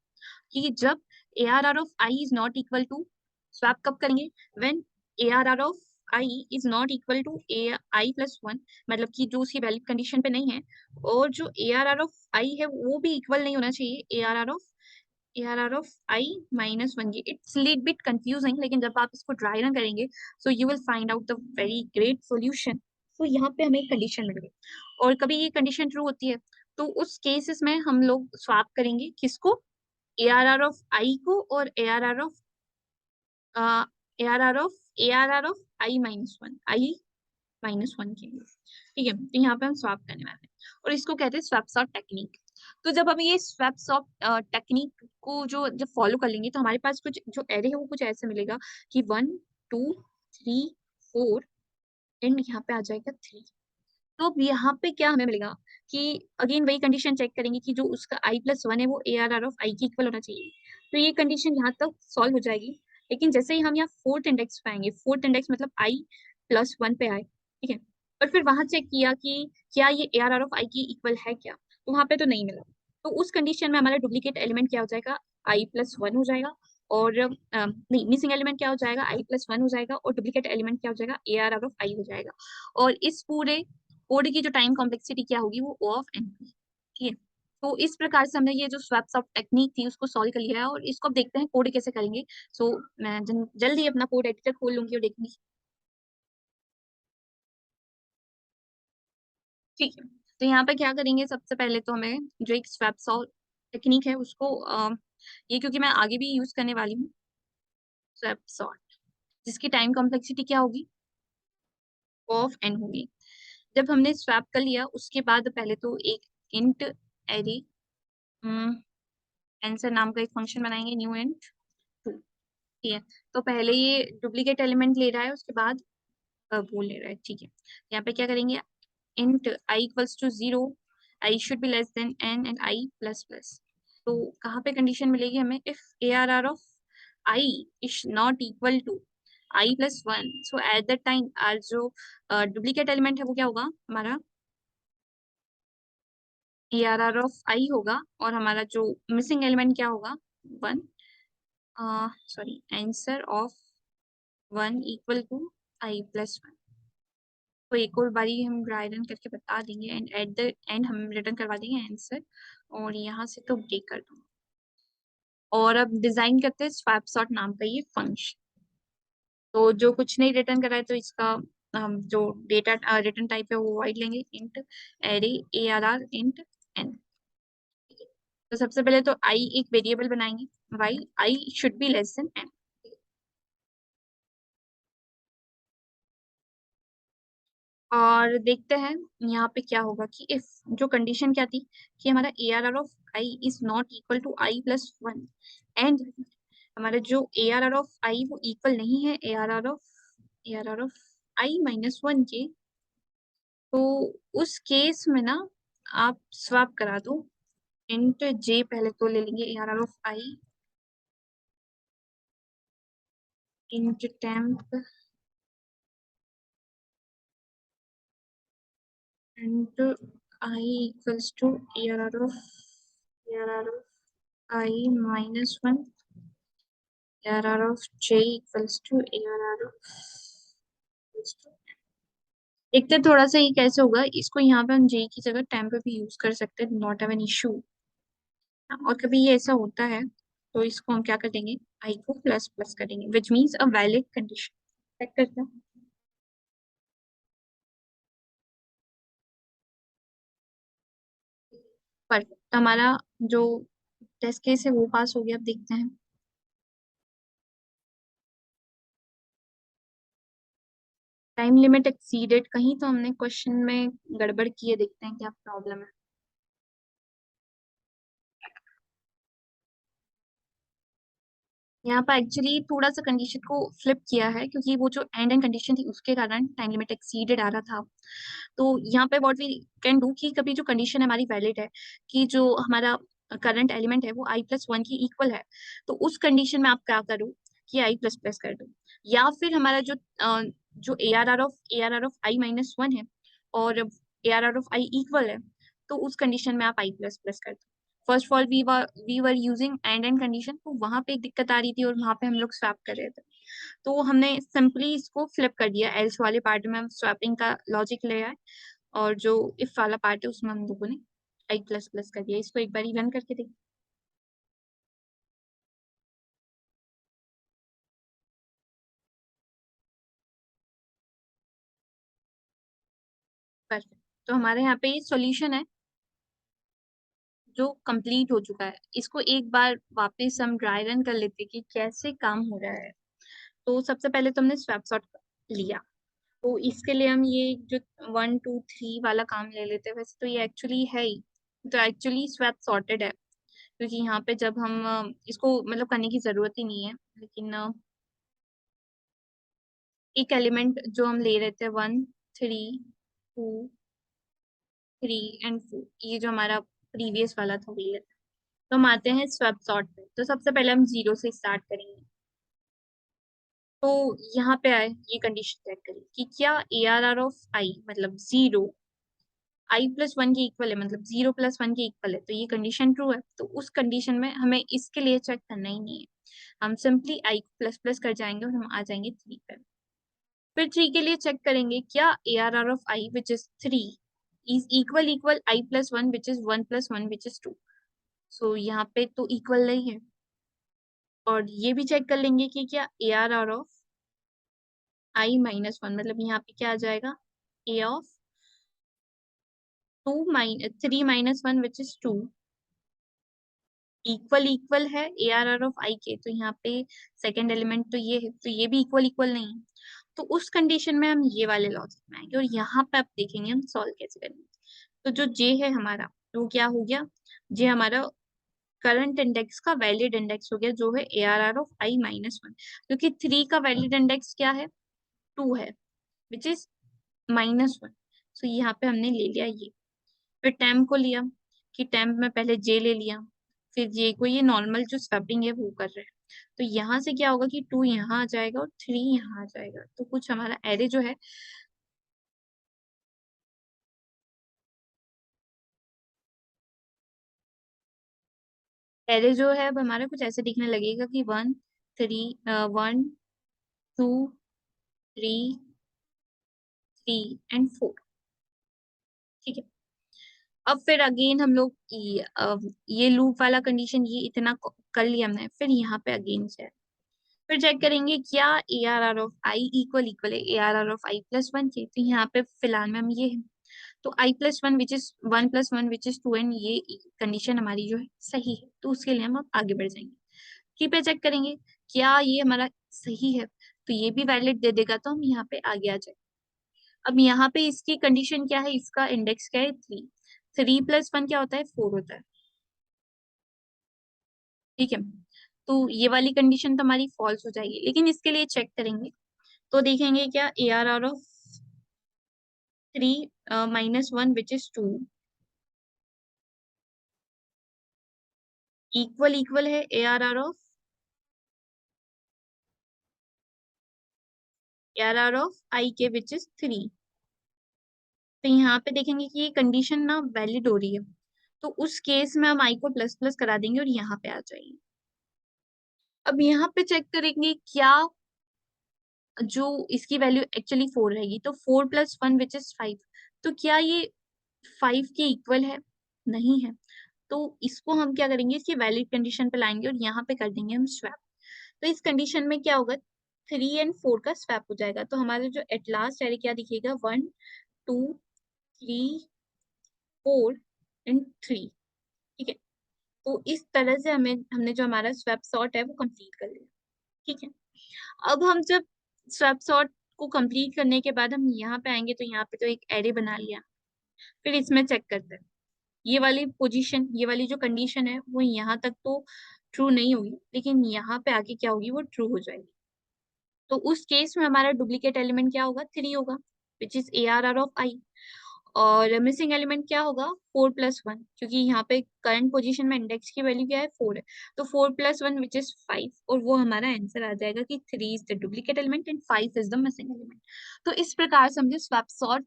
कि जब ARR of I is not equal to, swap कब करेंगे, when ARR of I is not equal to I + 1, मतलब कि जो उसकी वैलिड कंडीशन पे नहीं है, और जो ARR ऑफ आई है वो भी इक्वल नहीं होना चाहिए ARR ऑफ I-1। ये इट्स लिट बिट कंफ्यूजिंग, लेकिन जब आप इसको ट्राई ना करेंगे so you will find out the very great solution. तो यहाँ पे हमें एक कंडीशन मिल गई, और कभी ये कंडीशन ट्रू होती है तो उस केसेस में हम लोग स्वैप करेंगे किसको, ARR ऑफ आई को, और ARR ऑफ I-1 के लिए। ठीक है, तो यहाँ पे हम स्वैप करने वाले हैं, और इसको कहते हैं स्वैप सॉर्ट टेक्निक। तो जब हम ये स्वैप सॉर्ट टेक्निक को जो जब फॉलो कर लेंगे तो हमारे पास कुछ जो एरे है वो कुछ ऐसे मिलेगा कि 1 2 3 4, एंड यहाँ पे आ जाएगा 3। तो अब यहाँ पे क्या हमें मिलेगा कि अगेन वही कंडीशन चेक करेंगे कि जो उसका I + 1 है वो ARR ऑफ आई की इक्वल होना चाहिए। तो ये कंडीशन यहाँ तक सॉल्व हो जाएगी। लेकिन जैसे ही हम यहाँ फोर्थ इंडेक्स पे आएंगे, फोर्थ इंडेक्स मतलब I + 1 पे आए, ठीक है, और फिर वहां चेक किया कि क्या ये ARR ऑफ आई की इक्वल है क्या, तो वहां पे तो नहीं मिला। तो उस कंडीशन में हमारा डुप्लीकेट एलिमेंट क्या हो जाएगा, i+1 हो जाएगा। और नहीं, मिसिंग एलिमेंट क्या हो जाएगा, i+1 हो जाएगा, और डुप्लीकेट एलिमेंट क्या हो जाएगा, AR हो जाएगा। और इस पूरे कोड की जो टाइम कॉम्प्लेक्सिटी क्या होगी, वो O ऑफ n, ठीक है। तो इस प्रकार से हमने ये जो स्वैप सॉल्व टेक्निक थी उसको सॉल्व कर लिया है, और इसको अब देखते हैं कोड कैसे करेंगे। सो मैं जल्दी अपना कोड एडिटर खोल लूंगी और देखूंगी। ठीक है, तो यहाँ पे क्या करेंगे, सबसे पहले तो हमें जो एक स्वैप सॉल्व टेक्निक है उसको ये क्योंकि मैं आगे भी यूज करने वाली हूँ, स्वैप सॉल्व, जिसकी टाइम कॉम्प्लेक्सिटी क्या होगी, ऑफ एन होगी। जब हमने स्वैप कर लिया उसके बाद पहले तो एक इंट एरे आंसर नाम का एक फंक्शन बनाएंगे, न्यू इंट 2, ठीक है। तो पहले ये डुप्लीकेट एलिमेंट ले रहा है, उसके बाद वो ले रहा है, ठीक है। यहाँ पे क्या करेंगे, int I equals to 0, I should be less than n and I plus plus। तो कहाँ पे कंडीशन मिलेगी हमें, if ARR of I is not equal to I plus 1, so at that time our जो डुप्लीकेट एलिमेंट है वो क्या होगा हमारा, ARR of I होगा, और हमारा जो मिसिंग एलिमेंट क्या होगा, 1, sorry answer of 1 equal to I+1। तो एक और बारी हम ड्राई रन करके बता देंगे, एंड एट द एंड हम रिटर्न करवा देंगे आंसर। और यहाँ से तो ब्रेक कर दूंगा, और अब डिजाइन करते हैं स्वैप सॉर्ट नाम का ये फंक्शन। तो जो कुछ नहीं रिटर्न करा है तो इसका हम जो डेटा रिटर्न टाइप है वो वाइड लेंगे, int array ARR int n। तो सबसे पहले तो आई एक वेरिएबल बनाएंगे, while I should be less than n। और देखते हैं यहाँ पे क्या होगा कि इफ जो कंडीशन क्या थी कि हमारा ARR of I is not equal to I+1, and हमारा जो ARR ऑफ आई वो इक्वल नहीं है ARR ऑफ I-1 के, तो उस केस में ना आप स्वैप करा दो, इंट j पहले तो ले लेंगे ARR of I int temp int I equals to ARR of I-1, ARR of J equals to ARR of, देखते हैं थोड़ा सा ये कैसे होगा। इसको यहाँ पे हम J की जगह टेम्प भी यूज कर सकते हैं, नॉट हैव एन इशू। और कभी ये ऐसा होता है तो इसको हम क्या कर देंगे, I को प्लस प्लस करेंगे, which means a valid condition. Check करते हैं, परफेक्ट। तो हमारा जो टेस्ट केस है वो पास हो गया। अब देखते हैं, टाइम लिमिट एक्सीडेड, कहीं तो हमने क्वेश्चन में गड़बड़ की है, देखते हैं क्या प्रॉब्लम है। यहाँ पर एक्चुअली थोड़ा सा कंडीशन को फ्लिप किया है, क्योंकि वो जो एंड कंडीशन थी उसके कारण टाइम लिमिट एक्सीडेड आ रहा था। तो यहाँ पे व्हाट वी कैन डू कि कभी जो कंडीशन हमारी वैलिड है कि जो हमारा करंट एलिमेंट है वो I+1 की इक्वल है, तो उस कंडीशन में आप क्या करो कि आई प्लस प्लस कर दो। या फिर हमारा जो ARR ऑफ I-1 है, और ARR ऑफ आई इक्वल है, तो उस कंडीशन में आप I++ कर दो। First of all we were using and condition, तो वहां पे एक दिक्कत आ रही थी और वहां पे हम लोग स्वैप कर रहे थे। तो हमने सिंपली इसको फ्लिप कर दिया, एल्स वाले पार्ट में हम स्वैपिंग का लॉजिक ले आए, और जो इफ वाला पार्ट है उसमें हम लोगों ने I++ कर दिया। इसको एक बार रन करके देखिए। परफेक्ट। तो हमारे यहाँ पे ये सॉल्यूशन है जो कंप्लीट हो चुका है। इसको एक बार वापस हम ड्राई रन कर लेते हैं कि कैसे काम हो रहा है। तो सबसे पहले तो हमने स्वैप शॉट लिया, तो इसके लिए हम ये जो 1 2 3 वाला काम ले लेते हैं। वैसे तो ये एक्चुअली है ही, तो एक्चुअली स्वैप सॉर्टेड है, क्योंकि यहाँ पे जब हम इसको मतलब करने की जरूरत ही नहीं है। लेकिन एक एलिमेंट जो हम ले रहे थे 1 3 2 3 एंड 4, ये जो हमारा प्रीवियस वाला था वही है। तो हम आते हैं स्वैप सॉर्ट पे, तो सबसे पहले हम 0 से स्टार्ट करेंगे। तो यहाँ पे आए ये कंडीशन चेक करें कि क्या ARR ऑफ आई मतलब 0 i प्लस वन के इक्वल है, मतलब 0 प्लस वन के इक्वल है, तो ये कंडीशन ट्रू है। तो उस कंडीशन में हमें इसके लिए चेक करना ही नहीं है, हम सिंपली i प्लस प्लस कर जाएंगे और हम आ जाएंगे 3 पे। फिर 3 के लिए चेक करेंगे क्या ARR of i which is 3 is equal i plus one which is 1 plus one which is 2। सो यहाँ पे तो इक्वल नहीं है। और ये भी चेक कर लेंगे कि क्या ARR of i minus one, मतलब यहाँ पे क्या आ जाएगा, a of 3 minus one which is 2 equal है ARR ऑफ i के। तो यहाँ पे सेकेंड एलिमेंट तो ये है, तो ये भी इक्वल नहीं है। तो उस कंडीशन में हम ये वाले लॉजिक में आएंगे और यहाँ पे आप देखेंगे हम सॉल्व कैसे करेंगे। तो जो J है हमारा वो क्या हो गया, J हमारा करंट इंडेक्स का वैलिड इंडेक्स हो गया, जो है ARR of i minus one, क्योंकि 3 का वैलिड इंडेक्स क्या है, 2 है, विच इज -1। सो यहाँ पे हमने ले लिया ये। फिर टेम्प को लिया कि टेम्प में पहले J ले लिया, फिर J को ये नॉर्मल जो स्वैपिंग है वो कर रहे हैं। तो यहाँ से क्या होगा कि 2 यहाँ आ जाएगा और 3 यहाँ आ जाएगा। तो कुछ हमारा एरे जो है एरे जो है अब हमारा कुछ ऐसे दिखने लगेगा कि 1 2 3 ठीक है। अब फिर अगेन हम लोग ये लूप वाला कंडीशन ये इतना कर लिया हमने, फिर यहाँ पे अगेन से फिर चेक करेंगे क्या ARR ऑफ i इक्वल है ARR of i plus one के। तो यहाँ पे फिलहाल में हम ये है, तो i plus one which is 1 plus one which is 2 and ये कंडीशन हमारी जो है सही है। तो उसके लिए हम अब आगे बढ़ जाएंगे, की पे चेक करेंगे क्या ये हमारा सही है, तो ये भी वैलिड दे देगा, तो हम यहाँ पे आगे आ जाए। अब यहाँ पे इसकी कंडीशन क्या है, इसका इंडेक्स क्या है, 3। 3 प्लस वन क्या होता है, 4 होता है, ठीक है। तो ये वाली कंडीशन तो हमारी फॉल्स हो जाएगी, लेकिन इसके लिए चेक करेंगे तो देखेंगे क्या ARR of 3 minus one which is 2 equal है ARR ऑफ i के विच इज 3। तो यहाँ पे देखेंगे कि ये कंडीशन ना वैलिड हो रही है, तो उस केस में हम i को प्लस प्लस करा देंगे और यहाँ पे आ जाएंगे। अब यहाँ पे चेक करेंगे क्या जो इसकी वैल्यू एक्चुअली 4 रहेगी, तो 4 प्लस वन विच इज 5, तो क्या ये 5 के इक्वल है, नहीं है। तो इसको हम क्या करेंगे, इसकी वैलिड कंडीशन पे लाएंगे और यहाँ पे कर देंगे हम स्वैप। तो इस कंडीशन में क्या होगा, 3 और 4 का स्वैप हो जाएगा, तो हमारे जो एट लास्ट एरे क्या दिखेगा, 1 2 3 4 एंड 3, ठीक है। तो इस तरह से हमने जो हमारा स्वैप सॉर्ट है वो कंप्लीट कर लिया, ठीक है। अब हम जब स्वैप सॉर्ट को कंप्लीट करने के बाद हम यहाँ पे आएंगे, तो यहाँ पे तो एक एरे बना लिया। फिर इसमें चेक करते हैं ये वाली पोजीशन, ये वाली जो कंडीशन है वो यहाँ तक तो ट्रू नहीं होगी, लेकिन यहाँ पे आके क्या होगी, वो ट्रू हो जाएगी। तो उस केस में हमारा डुप्लीकेट एलिमेंट क्या होगा, 3 होगा, which is ARR of i। और मिसिंग एलिमेंट क्या होगा, 4 प्लस वन, क्योंकि यहाँ पे करंट पोजीशन में इंडेक्स की वैल्यू क्या है, 4 है। तो 4 प्लस वन विच इज 5, और वो हमारा आंसर आ जाएगा कि 3 is the duplicate element and 5 is the missing element. तो इस प्रकार से हमने स्वैप सॉर्ट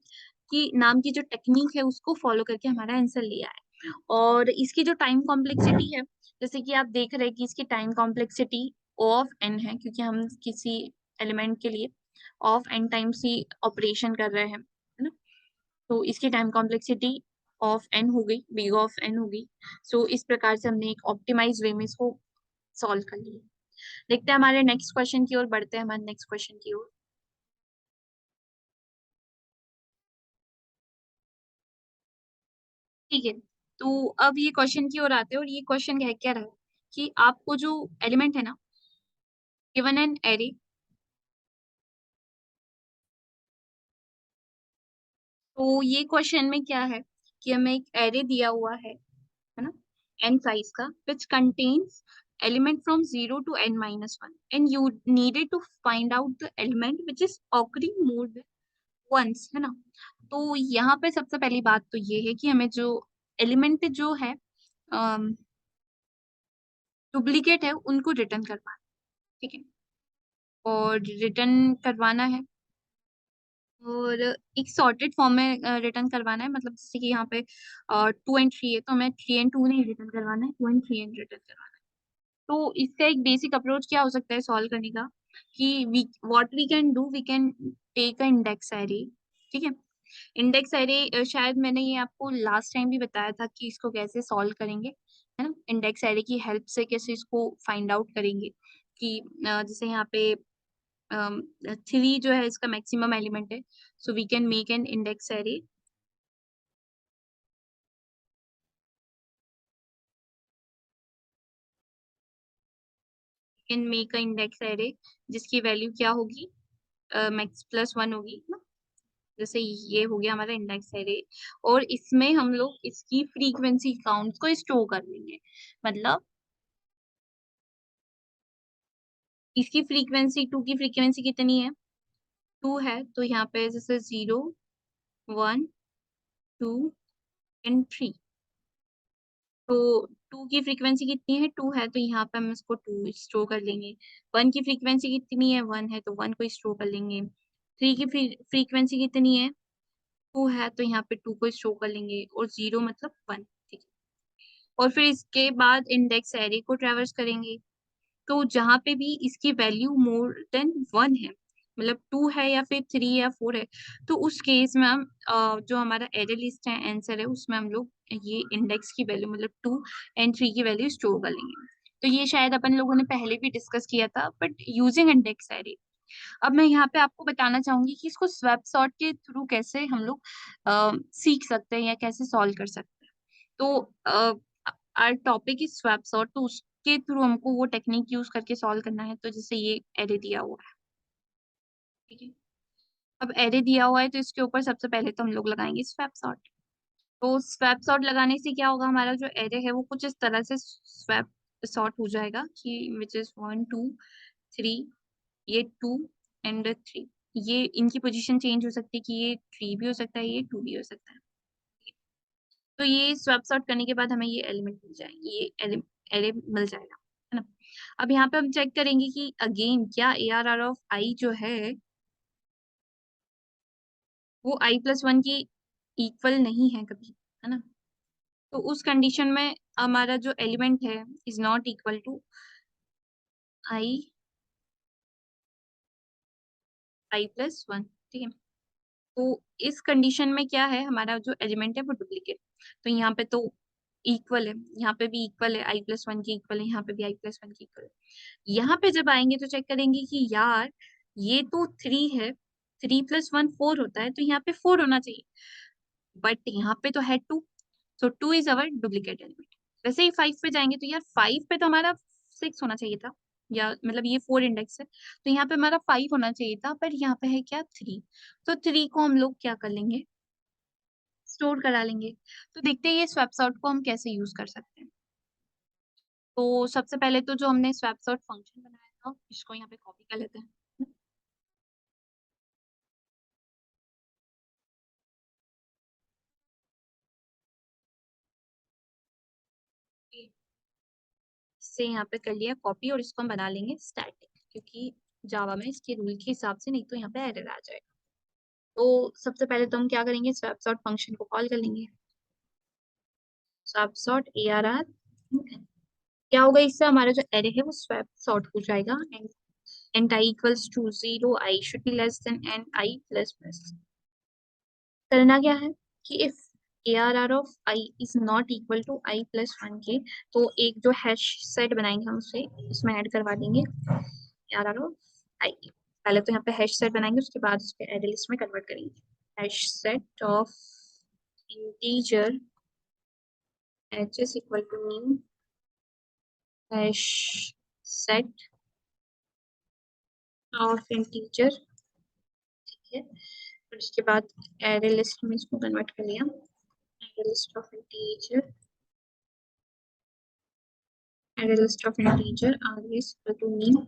की नाम की जो टेक्निक है उसको फॉलो करके हमारा आंसर लिया है। और इसकी जो टाइम कॉम्प्लेक्सिटी है, जैसे कि आप देख रहे हैं कि इसकी time complexity O of n है, क्योंकि हम किसी एलिमेंट के लिए of n times he operation कर रहे हैं, है ना। तो इसकी टाइम कॉम्प्लेक्सिटी ऑफ n हो गई, बिग ऑफ n हो गई। सो इस प्रकार से हमने एक ऑप्टिमाइज वे में इसको सॉल्व कर लिया। देखते हैं हमारे नेक्स्ट क्वेश्चन की ओर, बढ़ते हैं हमारे नेक्स्ट क्वेश्चन की ओर। ठीक है, तो अब ये क्वेश्चन की ओर आते हैं, और ये क्वेश्चन कह क्या रहा है कि आपको जो एलिमेंट है ना, गिवन एन एरे, तो ये क्वेश्चन में क्या है कि हमें एक एरे दिया हुआ है ना, n साइज का, which contains element from 0 to n minus 1 and you needed to find out the element which is occurring more than once, है ना। तो यहाँ पे सबसे पहली बात तो ये है कि हमें जो एलिमेंट जो है डुप्लीकेट है उनको रिटर्न करवाना, ठीक है। और रिटर्न करवाना है, और एक सॉर्टेड फॉर्म में रिटर्न करवाना है, मतलब जैसे कि यहाँ पे 2 एंड 3 है तो हमें 3 एंड 2 नहीं रिटर्न करवाना है, 2 एंड 3 एंड रिटर्न करवाना है। तो इसका एक बेसिक अप्रोच क्या हो सकता है सॉल्व करने का, कि we what we can do, we can take a index array. ठीक है, इंडेक्स एरे शायद मैंने ये आपको लास्ट टाइम भी बताया था कि इसको कैसे सॉल्व करेंगे, है ना। इंडेक्स एरे की हेल्प से कैसे इसको फाइंड आउट करेंगे कि जैसे यहाँ पे 3 जो है इसका मैक्सिमम एलिमेंट है, so we can make an index array. Can make a index array जिसकी वैल्यू क्या होगी, मैक्स प्लस 1 होगी ना। जैसे ये हो गया हमारा इंडेक्स एरे, और इसमें हम लोग इसकी फ्रीक्वेंसी काउंट को स्टोर कर लेंगे। मतलब इसकी फ्रीक्वेंसी, 2 की फ्रीक्वेंसी कितनी है, 2 है, तो यहाँ पे जैसे 0, 1, 2 एंड 3। तो 2 की फ्रीक्वेंसी कितनी है, 2 है, तो यहाँ पे हम इसको 2 स्टोर कर लेंगे। 1 की फ्रीक्वेंसी कितनी है, 1 है, तो 1 को स्टोर कर लेंगे। 3 की फ्रीक्वेंसी कितनी है, 2 है, तो यहाँ पे 2 को स्टोर कर लेंगे, और 0 मतलब 1। ठीक है, और फिर इसके बाद इंडेक्स एरे को ट्रैवर्स करेंगे। तो जहाँ पे भी इसकी वैल्यू मोर देन 1 है, मतलब 2 है या फिर 3 या 4 है, तो उस केस में हम जो हमारा एरे लिस्ट है, आंसर है, उसमें हम लोग ये इंडेक्स की वैल्यू मतलब 2 एंड 3 की वैल्यू स्टोर कर लेंगे। तो ये शायद अपन लोगों ने पहले भी डिस्कस किया था, बट यूजिंग इंडेक्स एरे। अब मैं यहाँ पे आपको बताना चाहूंगी कि इसको स्वैप सॉर्ट के थ्रू कैसे हम लोग सीख सकते हैं या कैसे सॉल्व कर सकते हैं। तो our topic is swap sort, तो उसके थ्रू हमको वो टेक्निक यूज करके सॉल्व करना है। तो जैसे ये एरे दिया हुआ है, ठीक है। अब एरे दिया हुआ है तो इसके ऊपर सबसे पहले तो हम लोग लगाएंगे स्वैप सॉर्ट। तो स्वैप सॉर्ट लगाने से क्या होगा, हमारा जो एरे है वो कुछ इस तरह से स्वैप सॉर्ट हो जाएगा कि विच इज 1 2 3, ये 2 एंड 3, ये इनकी पोजीशन चेंज हो सकती है कि ये 3 भी हो सकता है, ये 2 भी हो सकता है। तो ये स्वैप सॉर्ट करने के बाद हमें ये एलिमेंट मिल जाएंगे, ये एरे मिल जाएगा, है ना। अब यहाँ पे हम चेक करेंगे कि अगेन क्या ए आर आर ऑफ आई जो है वो आई प्लस 1 की इक्वल नहीं है कभी, है ना। तो उस कंडीशन में हमारा जो एलिमेंट है is not equal to I, I plus 1। ठीक है, तो इस कंडीशन में क्या है, हमारा जो एलिमेंट है वो डुप्लीकेट। तो यहाँ पे तो इक्वल है, यहाँ पे भी इक्वल है, आई प्लस 1 की इक्वल है, यहाँ पे भी आई प्लस 1 की इक्वल है। यहाँ पे जब आएंगे तो चेक करेंगे कि यार ये तो 3 है, 3 + 1 4 होता है, तो यहाँ पे 4 होना चाहिए, बट यहाँ पे तो है 2, सो 2 इज अवर डुप्लीकेट एलिमेंट। वैसे ही 5 पे जाएंगे तो यार 5 पे तो हमारा 6 होना चाहिए था, या मतलब ये 4 इंडेक्स है, तो यहाँ पे हमारा 5 होना चाहिए था, पर यहाँ पे है क्या, 3। तो 3 को हम लोग क्या कर लेंगे, स्टोर करा लेंगे। तो देखते हैं ये स्वैप सॉर्ट को हम कैसे यूज कर सकते हैं। तो सबसे पहले तो जो हमने स्वैप सॉर्ट फंक्शन बनाया था इसको यहाँ पे कॉपी कर लेते हैं। इससे यहाँ पे कर लिया कॉपी, और इसको हम बना लेंगे स्टैटिक, क्योंकि जावा में इसके रूल के हिसाब से नहीं तो यहाँ पे एरर आ जाएगा। तो सबसे पहले तो हम क्या करेंगे, स्वैप सॉर्ट फंक्शन को कॉल कर लेंगे, swap sort A R R. क्या होगा, इससे हमारा जो एरे है वो स्वैप सॉर्ट हो जाएगा, and I equals to 0, I should be less than and I plus plus. करना क्या है कि if A R R of I is not equal to I plus 1 के, तो एक जो हैश सेट बनाएंगे हम उसे इसमें ऐड करवा देंगे, ए आर आर ऑफ आई। पहले तो यहाँ पे हैश सेट बनाएंगे, उसके बाद उसके एरे लिस्ट में कन्वर्ट करेंगे। Hash set of integer h is equal to new hash set of integer। ठीक है, और उसके बाद एरे लिस्ट में इसको कन्वर्ट कर लिया, array list of integer, array list of integer r is equal to new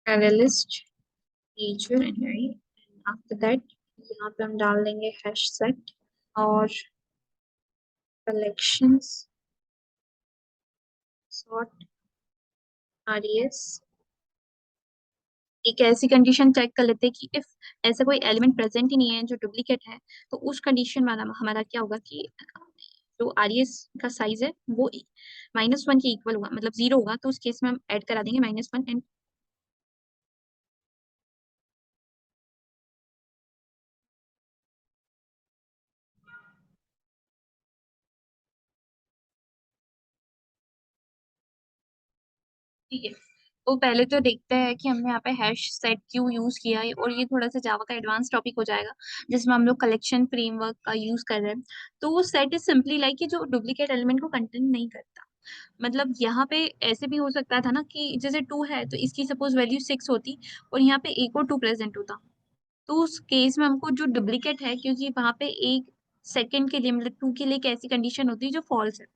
array list integer and array। After that यहाँ पे हम डाल देंगे हैश सेट और कलेक्शंस सॉर्ट res एक ऐसी कंडीशन चेक कर लेते हैं कि इफ ऐसा कोई एलिमेंट प्रेजेंट ही नहीं है जो डुप्लीकेट है, तो उस कंडीशन वाला हमारा क्या होगा कि जो आरईएस का साइज है वो -1 के इक्वल होगा, मतलब 0 होगा, तो उस केस में हम ऐड करा देंगे -1 एंड ठीक है। तो पहले तो देखते हैं कि हमने यहाँ पे हैश सेट क्यों यूज किया है, और ये थोड़ा सा जावा का एडवांस टॉपिक हो जाएगा जिसमें हम लोग कलेक्शन फ्रेमवर्क का यूज कर रहे हैं। तो वो सेट इज सिंपली लाइक कि जो डुप्लीकेट एलिमेंट को कंटेन नहीं करता। मतलब यहाँ पे ऐसे भी हो सकता था ना कि जैसे 2 है तो इसकी सपोज वैल्यू 6 होती और यहाँ पे एक और 2 प्रेजेंट होता, तो उस केस में हमको जो डुप्लीकेट है, क्योंकि वहां पे एक सेकंड के लिए मतलब 2 के लिए एक ऐसी कंडीशन होती है जो फॉल्स है,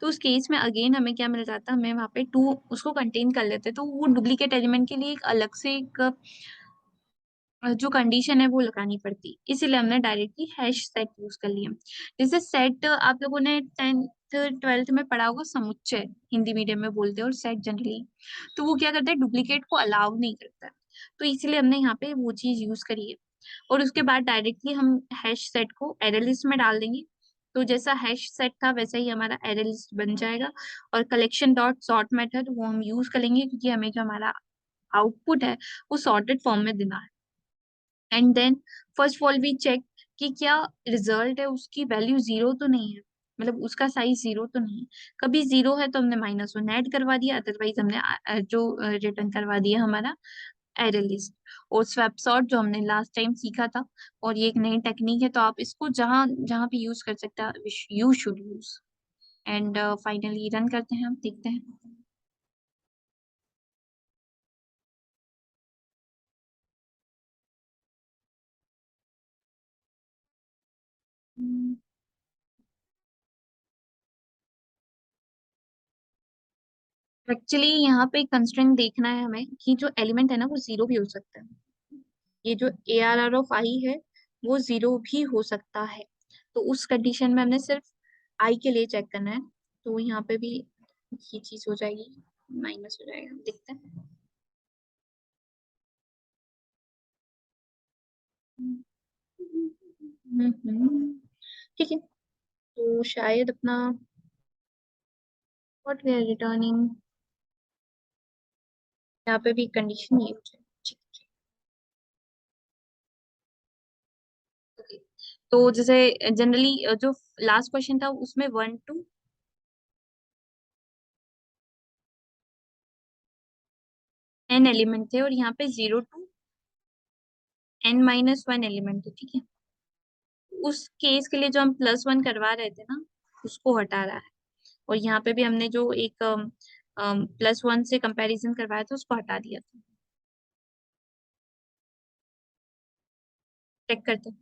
तो उस केस में अगेन हमें क्या मिल जाता, हमें वहां पे 2 उसको कंटेन कर लेते, तो वो डुप्लीकेट एलिमेंट के लिए एक अलग से एक जो कंडीशन है वो लगानी पड़ती, इसीलिए हमने डायरेक्टली हैश सेट यूज कर लिया। जैसे सेट आप लोगों ने 10th 12th में पढ़ा होगा, समुच्चय हिंदी मीडियम में बोलते हैं, और सेट जनरली तो वो क्या करता है, डुप्लीकेट को अलाउ नहीं करता है, तो इसीलिए हमने यहाँ पे वो चीज यूज करी है। और उसके बाद डायरेक्टली हम हैश सेट को एरे लिस्ट में डाल देंगे, तो जैसा हैश सेट था वैसा ही हमारा एरे लिस्ट बन जाएगा। और कलेक्शन डॉट सॉर्ट मेथड वो हम यूज करेंगे, क्योंकि हमें जो हमारा आउटपुट है वो सॉर्टेड फॉर्म में देना है। And then first of all we check कि क्या रिजल्ट है उसकी वैल्यू 0 तो नहीं है, मतलब उसका साइज 0 तो नहीं है। कभी 0 है तो हमने -1 ऐड करवा दिया, अदरवाइज हमने जो रिटर्न करवा दिया हमारा एरे लिस्ट। और स्वैप सॉर्ट जो हमने लास्ट टाइम सीखा था, और ये एक नई टेक्निक है, तो आप इसको जहाँ जहाँ भी यूज कर सकते हैं you should use. And finally run करते हैं, हम देखते हैं। एक्चुअली यहाँ पे कंस्ट्रेंट देखना है हमें कि जो एलिमेंट है ना वो 0 भी हो सकता है। ये जो ARR ऑफ I है वो 0 भी हो सकता है, तो उस कंडीशन में हमने सिर्फ I के लिए चेक करना है, तो यहाँ पे भी ये चीज हो जाएगी, माइनस हो जाएगा, देखते हैं। ठीक है। तो शायद अपना व्हाट वी आर रिटर्निंग, यहाँ पे भी कंडीशन ये हो जाए। ठीक है। तो जैसे जनरली जो लास्ट क्वेश्चन था उसमें 1 to n एलिमेंट थे, और यहाँ पे 0 to n-1 एलिमेंट थे, ठीक है। उस केस के लिए जो हम +1 करवा रहे थे ना, उसको हटा रहा है। और यहाँ पे भी हमने जो एक +1 से कंपैरिजन करवाया था उसको हटा दिया था। चेक करते हैं।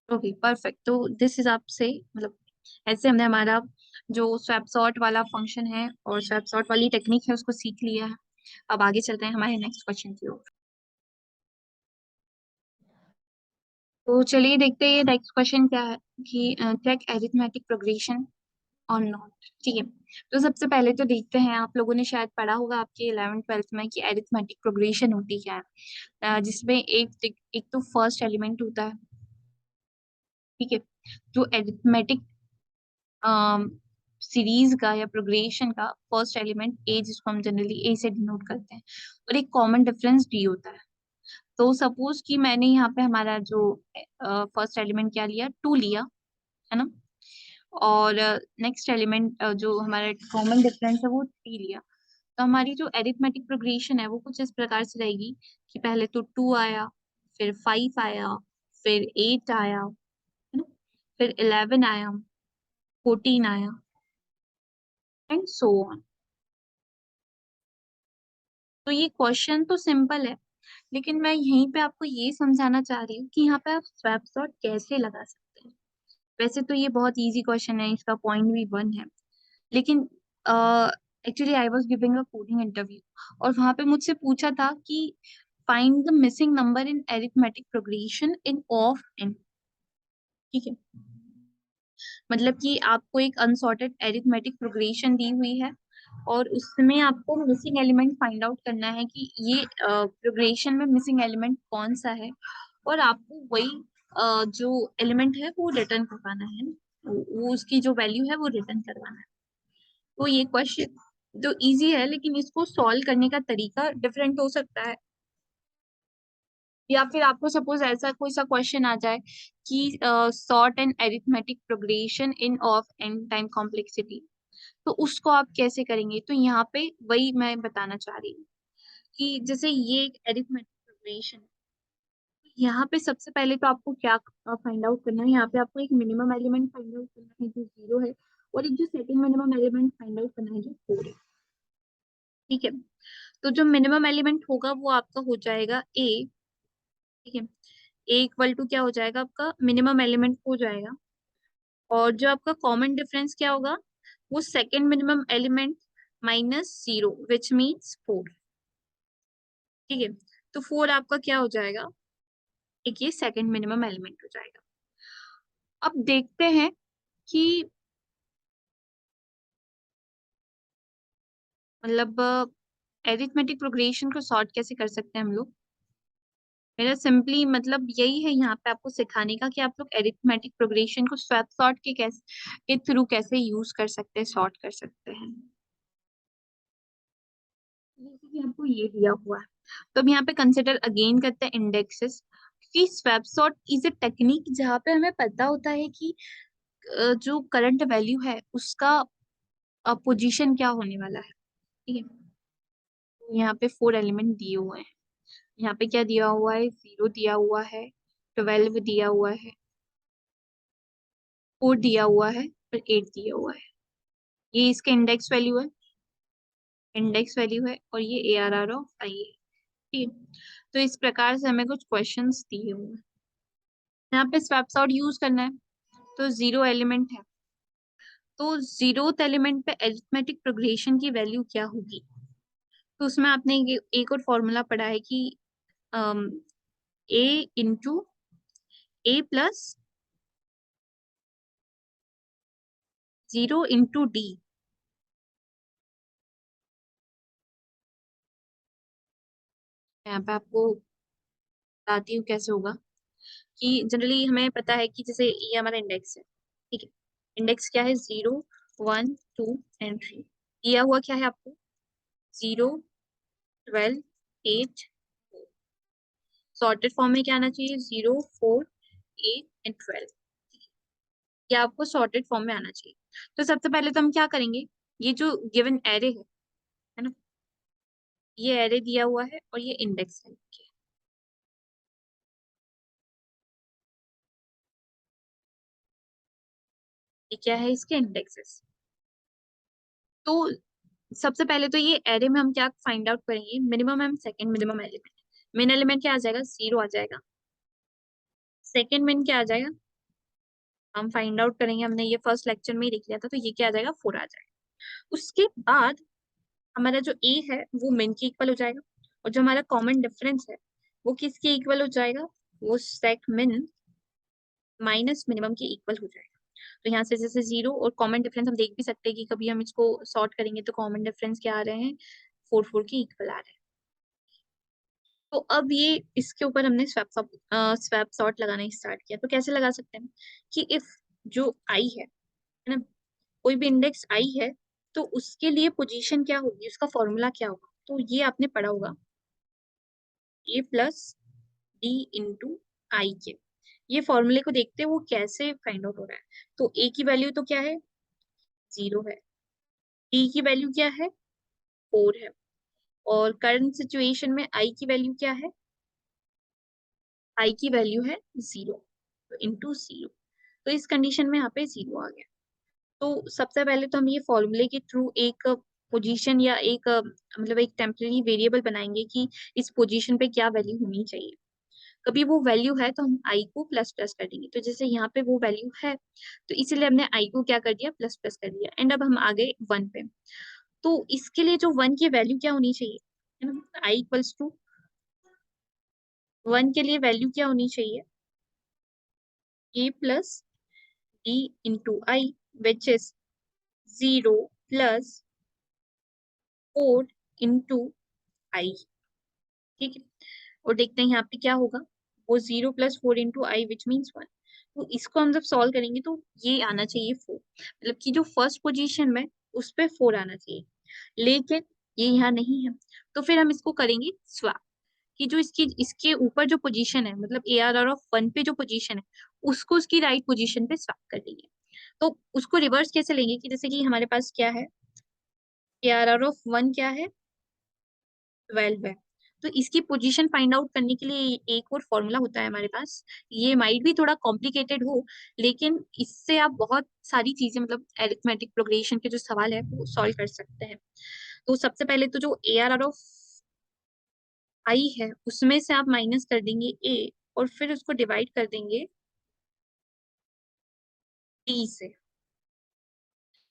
ओके परफेक्ट, तो दिस हिसाब से मतलब ऐसे हमने हमारा जो स्वैप सॉर्ट वाला फंक्शन है और स्वैप सॉर्ट वाली टेक्निक है उसको सीख लिया है। अब आगे चलते हैं हमारे नेक्स्ट क्वेश्चन की ओर। तो चलिए देखते हैं नेक्स्ट क्वेश्चन क्या है, कि चेक अरिथमेटिक प्रोग्रेशन और नॉट। ठीक है। तो सबसे पहले तो देखते हैं, आप लोगों ने शायद पढ़ा होगा आपके 11th 12th में कि अरिथमेटिक प्रोग्रेशन होती क्या है, जिसमें एक एक तो फर्स्ट एलिमेंट होता है। ठीक है। जो अरिथमेटिक सीरीज का या प्रोग्रेशन का फर्स्ट एलिमेंट ए, जिसको हम जनरली ए से डिनोट करते हैं, और एक कॉमन डिफरेंस डी होता है। तो सपोज कि मैंने यहाँ पे हमारा जो फर्स्ट एलिमेंट क्या लिया, 2 लिया, है ना, और नेक्स्ट एलिमेंट जो हमारा कॉमन डिफरेंस है वो 3 लिया। तो हमारी जो एरिथमेटिक प्रोग्रेशन है वो कुछ इस प्रकार से रहेगी कि पहले तो 2 आया, फिर 5 आया, फिर 8 आया, है ना, फिर 11 आया, 14 आया, एंड सो ऑन। तो ये क्वेश्चन तो सिंपल है, लेकिन मैं यहीं पे आपको ये समझाना चाह रही हूँ कि यहाँ पे आप स्वैप सॉर्ट कैसे लगा सकते हैं। वैसे तो ये बहुत इजी क्वेश्चन है, इसका पॉइंट भी 1 है, लेकिन actually I was giving a coding interview, और वहां पे मुझसे पूछा था कि find the missing number in arithmetic progression in of N. ठीक है। मतलब कि आपको एक अनसॉर्टेड अरिथमेटिक प्रोग्रेशन दी हुई है, और उसमें आपको मिसिंग एलिमेंट फाइंड आउट करना है कि ये प्रोग्रेशन में मिसिंग एलिमेंट कौन सा है, और आपको वही जो एलिमेंट है वो रिटर्न करवाना है ना, वो उसकी जो वैल्यू है वो रिटर्न करवाना है। तो ये क्वेश्चन तो इजी है, लेकिन इसको सॉल्व करने का तरीका डिफरेंट हो सकता है। या फिर आपको सपोज ऐसा कोई सा क्वेश्चन आ जाए कि sort and arithmetic progression in of N time complexity, तो उसको आप कैसे करेंगे? तो यहाँ पे वही मैं बताना चाह रही हूँ कि जैसे ये एक अरिथमेटिक प्रोग्रेशन, यहाँ पे सबसे पहले तो आपको क्या फाइंड आउट करना है, यहाँ पे आपको एक मिनिमम एलिमेंट फाइंड आउट करना है जो 0 है, और एक जो second minimum element find out करना है जो 4 है। ठीक है, तो जो मिनिमम एलिमेंट होगा वो आपका हो जाएगा ए। ठीक है, ए इक्वल टू क्या हो जाएगा, आपका मिनिमम एलिमेंट हो जाएगा, और जो आपका कॉमन डिफरेंस क्या होगा, वो second minimum element minus 0 which means 4। ठीक है, तो 4 आपका क्या हो जाएगा, एक ये सेकंड मिनिमम एलिमेंट हो जाएगा। अब देखते हैं कि मतलब एरिथमेटिक प्रोग्रेशन को सॉर्ट कैसे कर सकते हैं हम लोग। मेरा सिंपली मतलब यही है यहाँ पे आपको सिखाने का कि आप लोग एरिथमेटिक प्रोग्रेशन को स्वैप सॉर्ट के थ्रू कैसे यूज कर सकते हैं, सॉर्ट कर सकते हैं। जैसे कि आपको ये दिया हुआ है, तो अब यहाँ पे कंसिडर अगेन करते हैं इंडेक्सेस, क्योंकि swap sort is a technique जहाँ पे हमें पता होता है कि जो करंट वैल्यू है उसका पोजीशन क्या होने वाला है। ठीक है, तो यहाँ पे 4 एलिमेंट दिए हुए हैं, यहाँ पे क्या दिया हुआ है, 0 दिया हुआ है, 12 दिया हुआ है, 4 दिया हुआ है, और 8 दिया हुआ है। ये इसके इंडेक्स वैल्यू है, इंडेक्स वैल्यू है, और ये ARR ऑफ आई है। ठीक है, तो इस प्रकार से हमें कुछ क्वेश्चंस दिए हुए हैं, यहाँ पे स्वैप सॉर्ट यूज करना है। तो 0 एलिमेंट है, तो 0th एलिमेंट पे अरिथमेटिक प्रोग्रेशन की वैल्यू क्या होगी। तो उसमें आपने एक और फॉर्मूला पढ़ा है कि ए इंटू ए प्लस 0 इंटू डी। यहाँ पे आपको बताती हूँ कैसे होगा, कि जनरली हमें पता है कि जैसे ये हमारा इंडेक्स है। ठीक है, इंडेक्स क्या है, 0 1 2 एंड 3। दिया हुआ क्या है आपको, 0 12 8। सॉर्टेड फॉर्म में क्या आना चाहिए, 0 4 8 एंड 12। ये आपको सॉर्टेड फॉर्म में आना चाहिए। तो सबसे पहले तो हम क्या करेंगे, ये जो गिवन एरे है ना, ये एरे दिया हुआ है और ये इंडेक्स है। ये क्या है, इसके इंडेक्सेस। तो सबसे पहले तो ये एरे में हम क्या फाइंड आउट करेंगे, minimum and second minimum element. मिन एलिमेंट क्या आ जाएगा, 0 आ जाएगा। सेकंड मिन क्या आ जाएगा, हम फाइंड आउट करेंगे, हमने ये फर्स्ट लेक्चर में ही देख लिया था, तो ये क्या आ जाएगा, 4 आ जाएगा। उसके बाद हमारा जो ए है वो मिन के इक्वल हो जाएगा, और जो हमारा कॉमन डिफरेंस है वो किसके इक्वल हो जाएगा, वो सेक मिन माइनस मिनिमम के इक्वल हो जाएगा। तो यहाँ से जैसे 0 और कॉमन डिफरेंस हम देख भी सकते हैं कि कभी हम इसको सॉर्ट करेंगे तो कॉमन डिफरेंस क्या आ रहे हैं, 4 4 के इक्वल आ रहे हैं। तो अब ये इसके ऊपर हमने स्वैप सॉर्ट लगाना स्टार्ट किया। तो कैसे लगा सकते हैं कि इफ जो आई है ना, कोई भी इंडेक्स आई है, तो उसके लिए पोजीशन क्या होगी, उसका फॉर्मूला क्या होगा। तो ये आपने पढ़ा होगा, ए प्लस डी इंटू आई के। ये फॉर्मूले को देखते हैं वो कैसे फाइंड आउट हो रहा है। तो ए की वैल्यू तो क्या है, 0 है, डी की वैल्यू क्या है, 4 है, और करंट सिचुएशन में आई की वैल्यू क्या है, आई की वैल्यू है 0, तो इंटू 0। तो इस कंडीशन में यहाँ पे 0 आ गया। तो सबसे पहले तो हम ये फॉर्मूले के थ्रू एक पोजीशन या एक मतलब एक टेम्परेरी वेरिएबल बनाएंगे कि इस पोजीशन पे क्या वैल्यू होनी चाहिए। कभी वो वैल्यू है तो हम आई को प्लस प्लस कर देंगे, तो जैसे यहाँ पे वो वैल्यू है तो इसीलिए हमने आई को क्या कर दिया, प्लस प्लस कर दिया। एंड अब हम आ गए 1 पे, तो इसके लिए जो 1 की वैल्यू क्या होनी चाहिए, है ना, आई इक्वल्स टू 1 के लिए वैल्यू क्या होनी चाहिए, A plus D into I, which is 0 plus 4 into I. ठीक है, और देखते हैं यहाँ पे क्या होगा। वो 0 + 4 इंटू आई विच मीन्स 1। तो इसको हम जब सॉल्व करेंगे तो ये आना चाहिए 4, मतलब कि जो फर्स्ट पोजीशन में उस पे 4 आना चाहिए, लेकिन ये यहाँ नहीं है। तो फिर हम इसको करेंगे स्वैप, कि जो इसकी इसके ऊपर जो पोजीशन है, मतलब ARR(1) पे जो पोजीशन है उसको उसकी राइट पोजीशन पे स्वैप कर देंगे। तो उसको रिवर्स कैसे लेंगे, कि जैसे कि हमारे पास क्या है, ARR(1) क्या है, 12 है। तो इसकी पोजीशन फाइंड आउट करने के लिए एक और फॉर्मूला होता है हमारे पास। ये माइट भी थोड़ा कॉम्प्लिकेटेड हो, लेकिन इससे आप बहुत सारी चीजें, मतलब अरिथमेटिक प्रोग्रेशन के जो सवाल है वो सॉल्व कर सकते हैं। तो सबसे पहले तो जो ARR(i) है उसमें से आप माइनस कर देंगे a, और फिर उसको डिवाइड कर देंगे t से।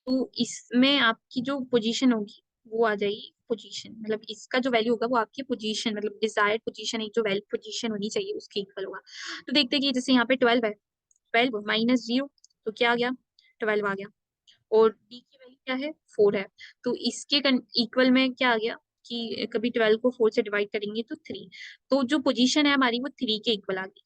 तो इसमें आपकी जो पोजीशन होगी वो आ जाएगी पोजीशन, मतलब इसका जो वैल्यू होगा वो आपकी पोजीशन, मतलब डिजायर्ड पोजीशन, एक जो वैल्यू पोजीशन होनी चाहिए उसके इक्वल होगा। तो देखते हैं कि जैसे यहाँ पे 12 है, 12 माइनस 0, तो क्या आ गया, 12 आ गया। और डी की वैल्यू क्या है, 4 है। तो इसके इक्वल में क्या आ गया, कि कभी 12 को 4 से डिवाइड करेंगे तो 3। तो जो पोजीशन है हमारी वो 3 के इक्वल आ गई।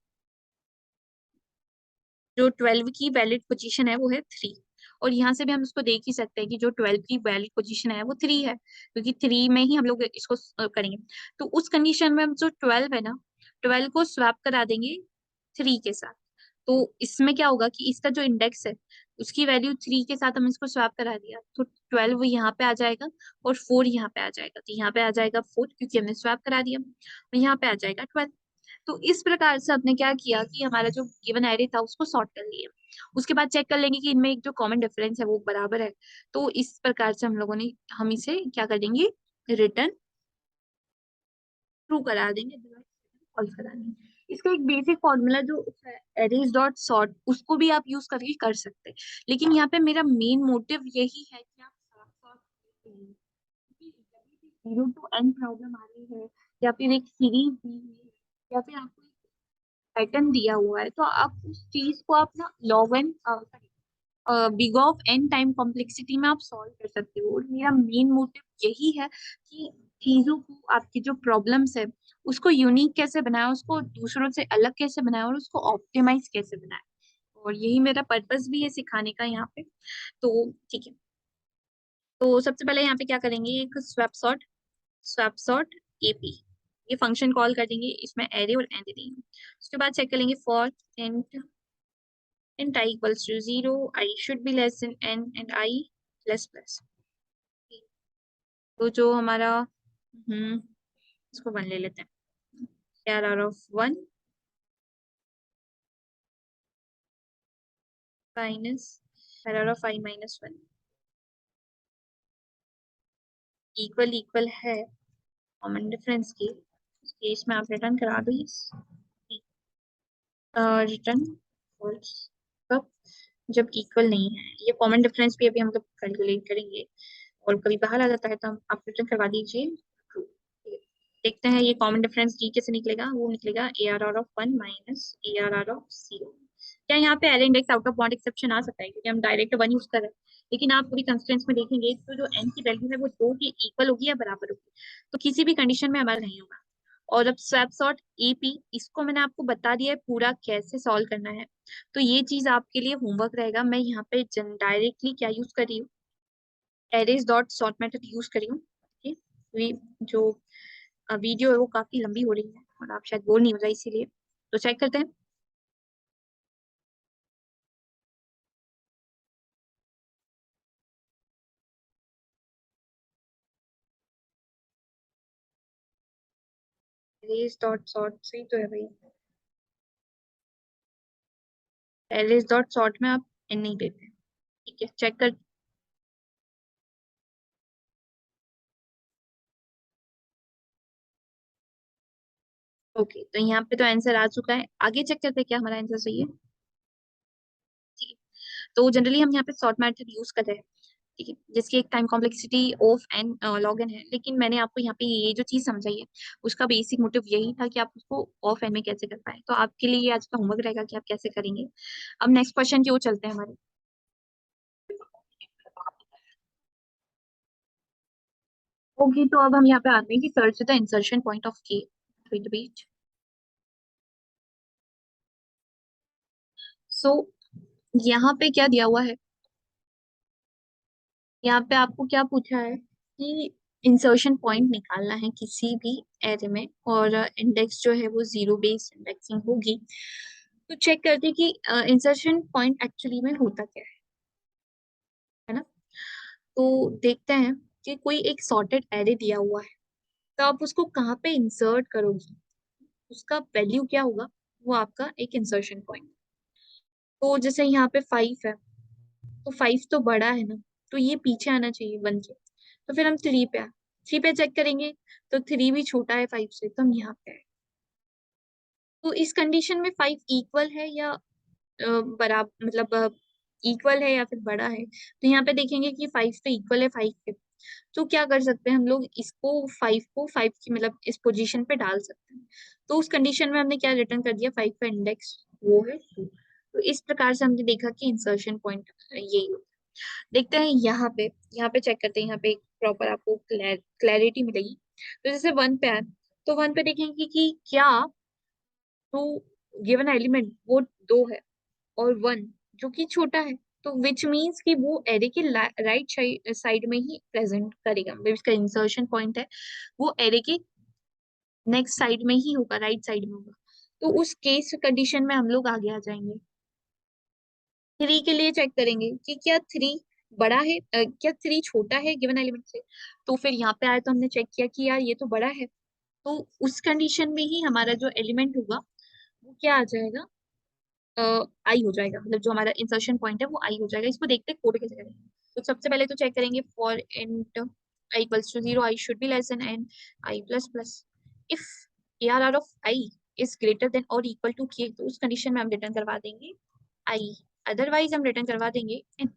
जो 12 की वैलिड पोजीशन है वो है 3। और यहाँ से भी हम इसको देख ही सकते हैं कि जो 12 की वैलिड पोजीशन है वो 3 है, क्योंकि 3 में ही हम लोग इसको करेंगे। तो उस कंडीशन में हम जो 12 है ना, 12 को स्वैप करा देंगे 3 के साथ। तो इसमें क्या होगा कि इसका जो इंडेक्स है उसकी वैल्यू 3 के साथ हम इसको स्वैप करा दिया, तो 12 यहाँ पे आ जाएगा और 4 यहाँ पे आ जाएगा। तो यहाँ पे आ जाएगा 4 क्योंकि हमने स्वैप करा दिया, और यहाँ पे आ जाएगा 12। तो इस प्रकार से हमने क्या किया कि हमारा जो गिवन एरे था उसको सॉर्ट कर लिया। उसके बाद चेक कर लेंगे कि इनमें एक जो कॉमन डिफरेंस है वो बराबर है। तो इस प्रकार से हम लोगों ने, हम इसे क्या कर देंगे, रिटर्न ट्रू करा देंगे, फॉल्स करा देंगे। इसका एक बेसिक फॉर्मूला जो है एरेज डॉट सॉर्ट, उसको भी आप यूज करके कर सकते हैं, लेकिन यहाँ पे मेरा मेन मोटिव यही है कि आप सॉर्ट करें। 0 to n प्रॉब्लम आ रही है, या फिर एक सीरीज दी हुई है, या फिर आपको पैटर्न दिया हुआ है, तो आप उस चीज को आप ना log n big of n time complexity में आप सॉल्व कर सकते हो। और मेरा मेन मोटिव यही है कि चीजों को, आपकी जो प्रॉब्लम्स है उसको यूनिक कैसे बनाए, उसको दूसरों से अलग कैसे बनाए, और उसको ऑप्टिमाइज कैसे बनाए। और यही मेरा पर्पस भी है सिखाने का यहाँ पे। तो ठीक है, तो सबसे पहले यहाँ पे क्या करेंगे, एक स्वैप सॉर्ट AP, ये फंक्शन कॉल कर देंगे, इसमें एरे और एंटिटी। उसके बाद चेक करेंगे for int I equals to 0, I should be less than n and I plus plus। तो जो हमारा इसको 1 ले लेते हैं, ARR(1) minus ARR(i) -1 equal equal है कॉमन डिफरेंस की। इस केस में आप रिटर्न करा दो, रिटर्न फॉल्स। कब, जब इक्वल नहीं है। ये कॉमन डिफरेंस भी अभी हम लोग कैलकुलेट करेंगे, और कभी बाहर आ जाता है तो हम आप रिटर्न करवा दीजिए true। देखते हैं ये कॉमन डिफरेंस डी कैसे निकलेगा, वो निकलेगा ARR(1) माइनस ARR(0)। क्या यहाँ पे array index out of bound exception आ सकता है, क्योंकि हम डायरेक्ट 1 यूज कर रहे हैं, लेकिन आप पूरी कंस्ट्रेंट्स में देखेंगे तो जो n की वैल्यू है वो 2 के इक्वल होगी या बराबर होगी, तो किसी भी कंडीशन में हमारा नहीं होगा। और अब स्वैप सॉर्ट AP, इसको मैंने आपको बता दिया है पूरा कैसे सॉल्व करना है। तो ये चीज आपके लिए होमवर्क रहेगा। मैं यहाँ पे डायरेक्टली क्या यूज कर रही हूँ, arrays dot sort method use कर रही हूँ। ठीक है, जो वीडियो है वो काफी लंबी हो रही है और आप शायद बोर नहीं हो जाए, इसीलिए तो चेक करते हैं। एरेज डॉट सॉर्ट से तो है भाई, एरेज डॉट सॉर्ट में आप एन नहीं देते। ठीक है, चेक कर। ओके, तो यहाँ पे तो आंसर आ चुका है, आगे चेक करते हैं क्या हमारा आंसर सही है। ठीक है, तो जनरली हम यहाँ पे सॉर्ट मेथड यूज कर रहे हैं। ठीक है, जिसकी एक time complexity of N log N है, लेकिन मैंने आपको यहाँ पे ये जो चीज समझाई है उसका बेसिक मोटिव यही था कि आप उसको ऑफ एन में कैसे कर पाए। तो आपके लिए ये आज का होमवर्क रहेगा कि आप कैसे करेंगे। अब नेक्स्ट क्वेश्चन की ओर चलते हैं हमारे। ओके, तो अब हम यहाँ पे आते हैं कि search the insertion point of के। Wait wait. सो यहाँ पे क्या दिया हुआ है, यहाँ पे आपको क्या पूछा है कि इंसर्शन पॉइंट निकालना है किसी भी एरे में, और इंडेक्स जो है वो जीरो बेस्ड इंडेक्सिंग होगी। तो चेक करते हैं कि इंसर्शन पॉइंट एक्चुअली में होता क्या है ना। तो देखते हैं कि कोई एक सॉर्टेड एरे दिया हुआ है, तो आप उसको कहाँ पे इंसर्ट करोगी, उसका वैल्यू क्या होगा, वो आपका एक इंसर्शन पॉइंट। तो जैसे यहाँ पे 5 है, तो 5 तो बड़ा है ना, तो ये पीछे आना चाहिए 1 के। तो फिर हम 3 पे आए, 3 पे चेक करेंगे, तो 3 भी छोटा है 5 से, तो हम यहाँ पे आए। तो इस कंडीशन में 5 इक्वल है या बराबर, मतलब इक्वल है या फिर बड़ा है। तो यहाँ पे देखेंगे कि 5 तो इक्वल है 5 के। तो क्या कर सकते हैं हम लोग, इसको 5 को 5 की मतलब इस पोजीशन पे डाल सकते हैं। तो उस कंडीशन में हमने क्या रिटर्न कर दिया, 5 का इंडेक्स वो है 2। तो इस प्रकार से हमने देखा कि इंसर्शन पॉइंट यही होता है। देखते हैं यहाँ पे चेक करते हैं, यहाँ पे एक प्रॉपर आपको क्लैरिटी मिलेगी। तो जैसे 1 पे आए, तो 1 पे देखेंगे कि क्या तो गिवन एलिमेंट वो 2 है, और 1 जो कि छोटा है, तो विच मीन्स कि वो एरे के राइट साइड में ही प्रेजेंट करेगा, मतलब इसका इंसर्शन पॉइंट है वो एरे के नेक्स्ट साइड में ही होगा, राइट साइड में होगा। तो उस केस कंडीशन में हम लोग आगे आ जाएंगे। 3 के लिए चेक करेंगे कि क्या 3 बड़ा है, क्या 3 छोटा है गिवन एलिमेंट से। तो फिर यहाँ पे आए तो हमने चेक किया कि यार ये तो बड़ा है। तो उस कंडीशन में ही हमारा जो एलिमेंट होगा वो क्या आ जाएगा, आई हो जाएगा, मतलब जो हमारा इंसर्शन पॉइंट है वो आई हो जाएगा। इसको देखते हैं कोड कैसे करेंगे। तो सबसे पहले तो चेक करेंगे for int I equals to 0, I should be less than N I plus plus. If ARR of I is greater than और इक्वल टू के, तो उस कंडीशन में हम रिटर्न करवा देंगे आई, अदरवाइज हम रिटर्न करवा देंगे एन।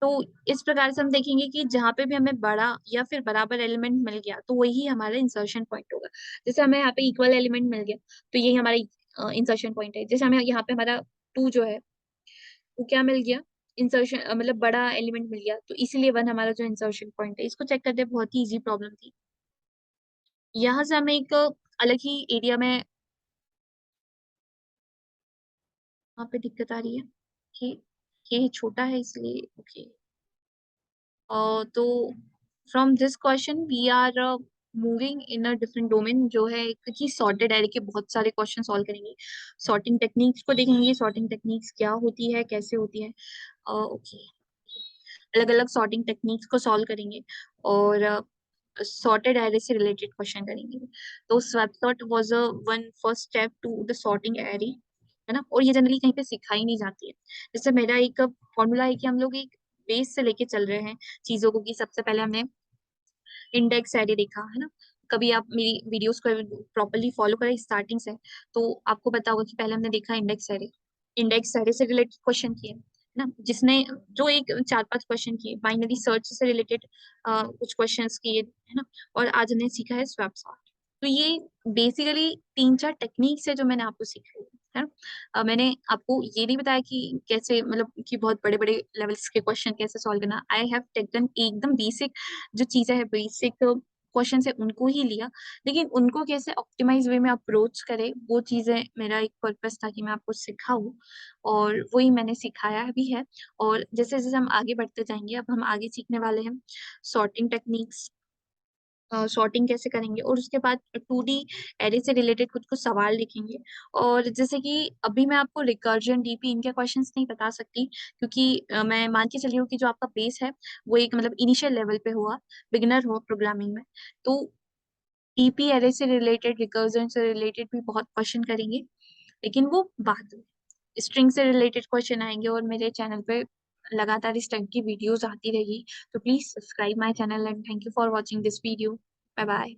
तो इस प्रकार से हम देखेंगे कि जहां पे भी हमें बड़ा या फिर बराबर एलिमेंट मिल गया तो वही हमारा इंसर्शन पॉइंट होगा। जैसे हमें यहाँ पे इक्वल एलिमेंट मिल गया, तो यही हमारा इंसर्शन पॉइंट है। जैसे हमें यहाँ पे हमारा 2 जो है वो क्या मिल गया, इंसर्शन मतलब बड़ा एलिमेंट मिल गया, तो इसीलिए 1 हमारा जो इंसर्शन पॉइंट है। इसको चेक करते हैं, बहुत ही इजी प्रॉब्लम थी। यहाँ से हमें एक अलग ही एरिया में वहाँ पे दिक्कत आ रही है कि ये छोटा है इसलिए, ओके। तो from this question we are moving in a different domain, जो है कि सॉर्टेड एरे के बहुत सारे क्वेश्चन सॉल्व करेंगे। सॉर्टिंग टेक्निक्स को देखेंगे, सॉर्टिंग टेक्निक्स क्या होती है, कैसे होती है। ओके, अलग अलग सॉर्टिंग टेक्निक्स को सॉल्व करेंगे, और सॉर्टेड एरे से रिलेटेड क्वेश्चन करेंगे। तो swap sort was a one first step to the sorting array, है ना। और ये जनरली कहीं पे सिखाई नहीं जाती है। जैसे मेरा एक फॉर्मूला है कि हम लोग एक बेस से लेके चल रहे हैं चीजों को, कि सबसे पहले हमने इंडेक्स एरे देखा, है ना। कभी आप मेरी वीडियोस को प्रॉपरली फॉलो करें स्टार्टिंग से, तो आपको पता होगा कि पहले हमने देखा इंडेक्स एरे, इंडेक्स एरे से रिलेटेड क्वेश्चन किए, है ना। जिसने जो एक 4-5 क्वेश्चन किए, बाइनरी सर्च से रिलेटेड कुछ क्वेश्चंस किए, है ना। और आज हमने सीखा है स्वैप सॉर्ट। तो ये बेसिकली 3-4 टेक्निक्स है जो मैंने आपको सिखाई है ना। मैंने आपको ये नहीं बताया कि कैसे, मतलब कि बहुत बड़े बड़े लेवल्स के क्वेश्चन कैसे सॉल्व करना। आई हैव टेकन एकदम बेसिक जो चीजें है, बेसिक क्वेश्चन है, उनको ही लिया। लेकिन उनको कैसे ऑप्टिमाइज वे में अप्रोच करे, वो चीजें मेरा एक पर्पस था कि मैं आपको सिखाऊं, और वही मैंने सिखाया भी है। और जैसे जैसे हम आगे बढ़ते जाएंगे, अब हम आगे सीखने वाले हैं सॉर्टिंग टेक्निक्स, सॉर्टिंग कैसे करेंगे, और उसके बाद 2D एरे से रिलेटेड कुछ कुछ सवाल लिखेंगे। और जैसे कि अभी मैं आपको रिकर्जन, डीपी, इनके क्वेश्चंस नहीं बता सकती, क्योंकि मैं मान के चली हूँ कि जो आपका बेस है वो एक मतलब इनिशियल लेवल पे हुआ, बिगिनर हो प्रोग्रामिंग में। तो डीपी एरे से रिलेटेड, रिकर्जन से रिलेटेड भी बहुत क्वेश्चन करेंगे, लेकिन वो बाद में स्ट्रिंग से रिलेटेड क्वेश्चन आएंगे। और मेरे चैनल पे लगातार इस टाइप की वीडियोस आती रहेगी। तो please subscribe my channel and thank you for watching this video. Bye bye.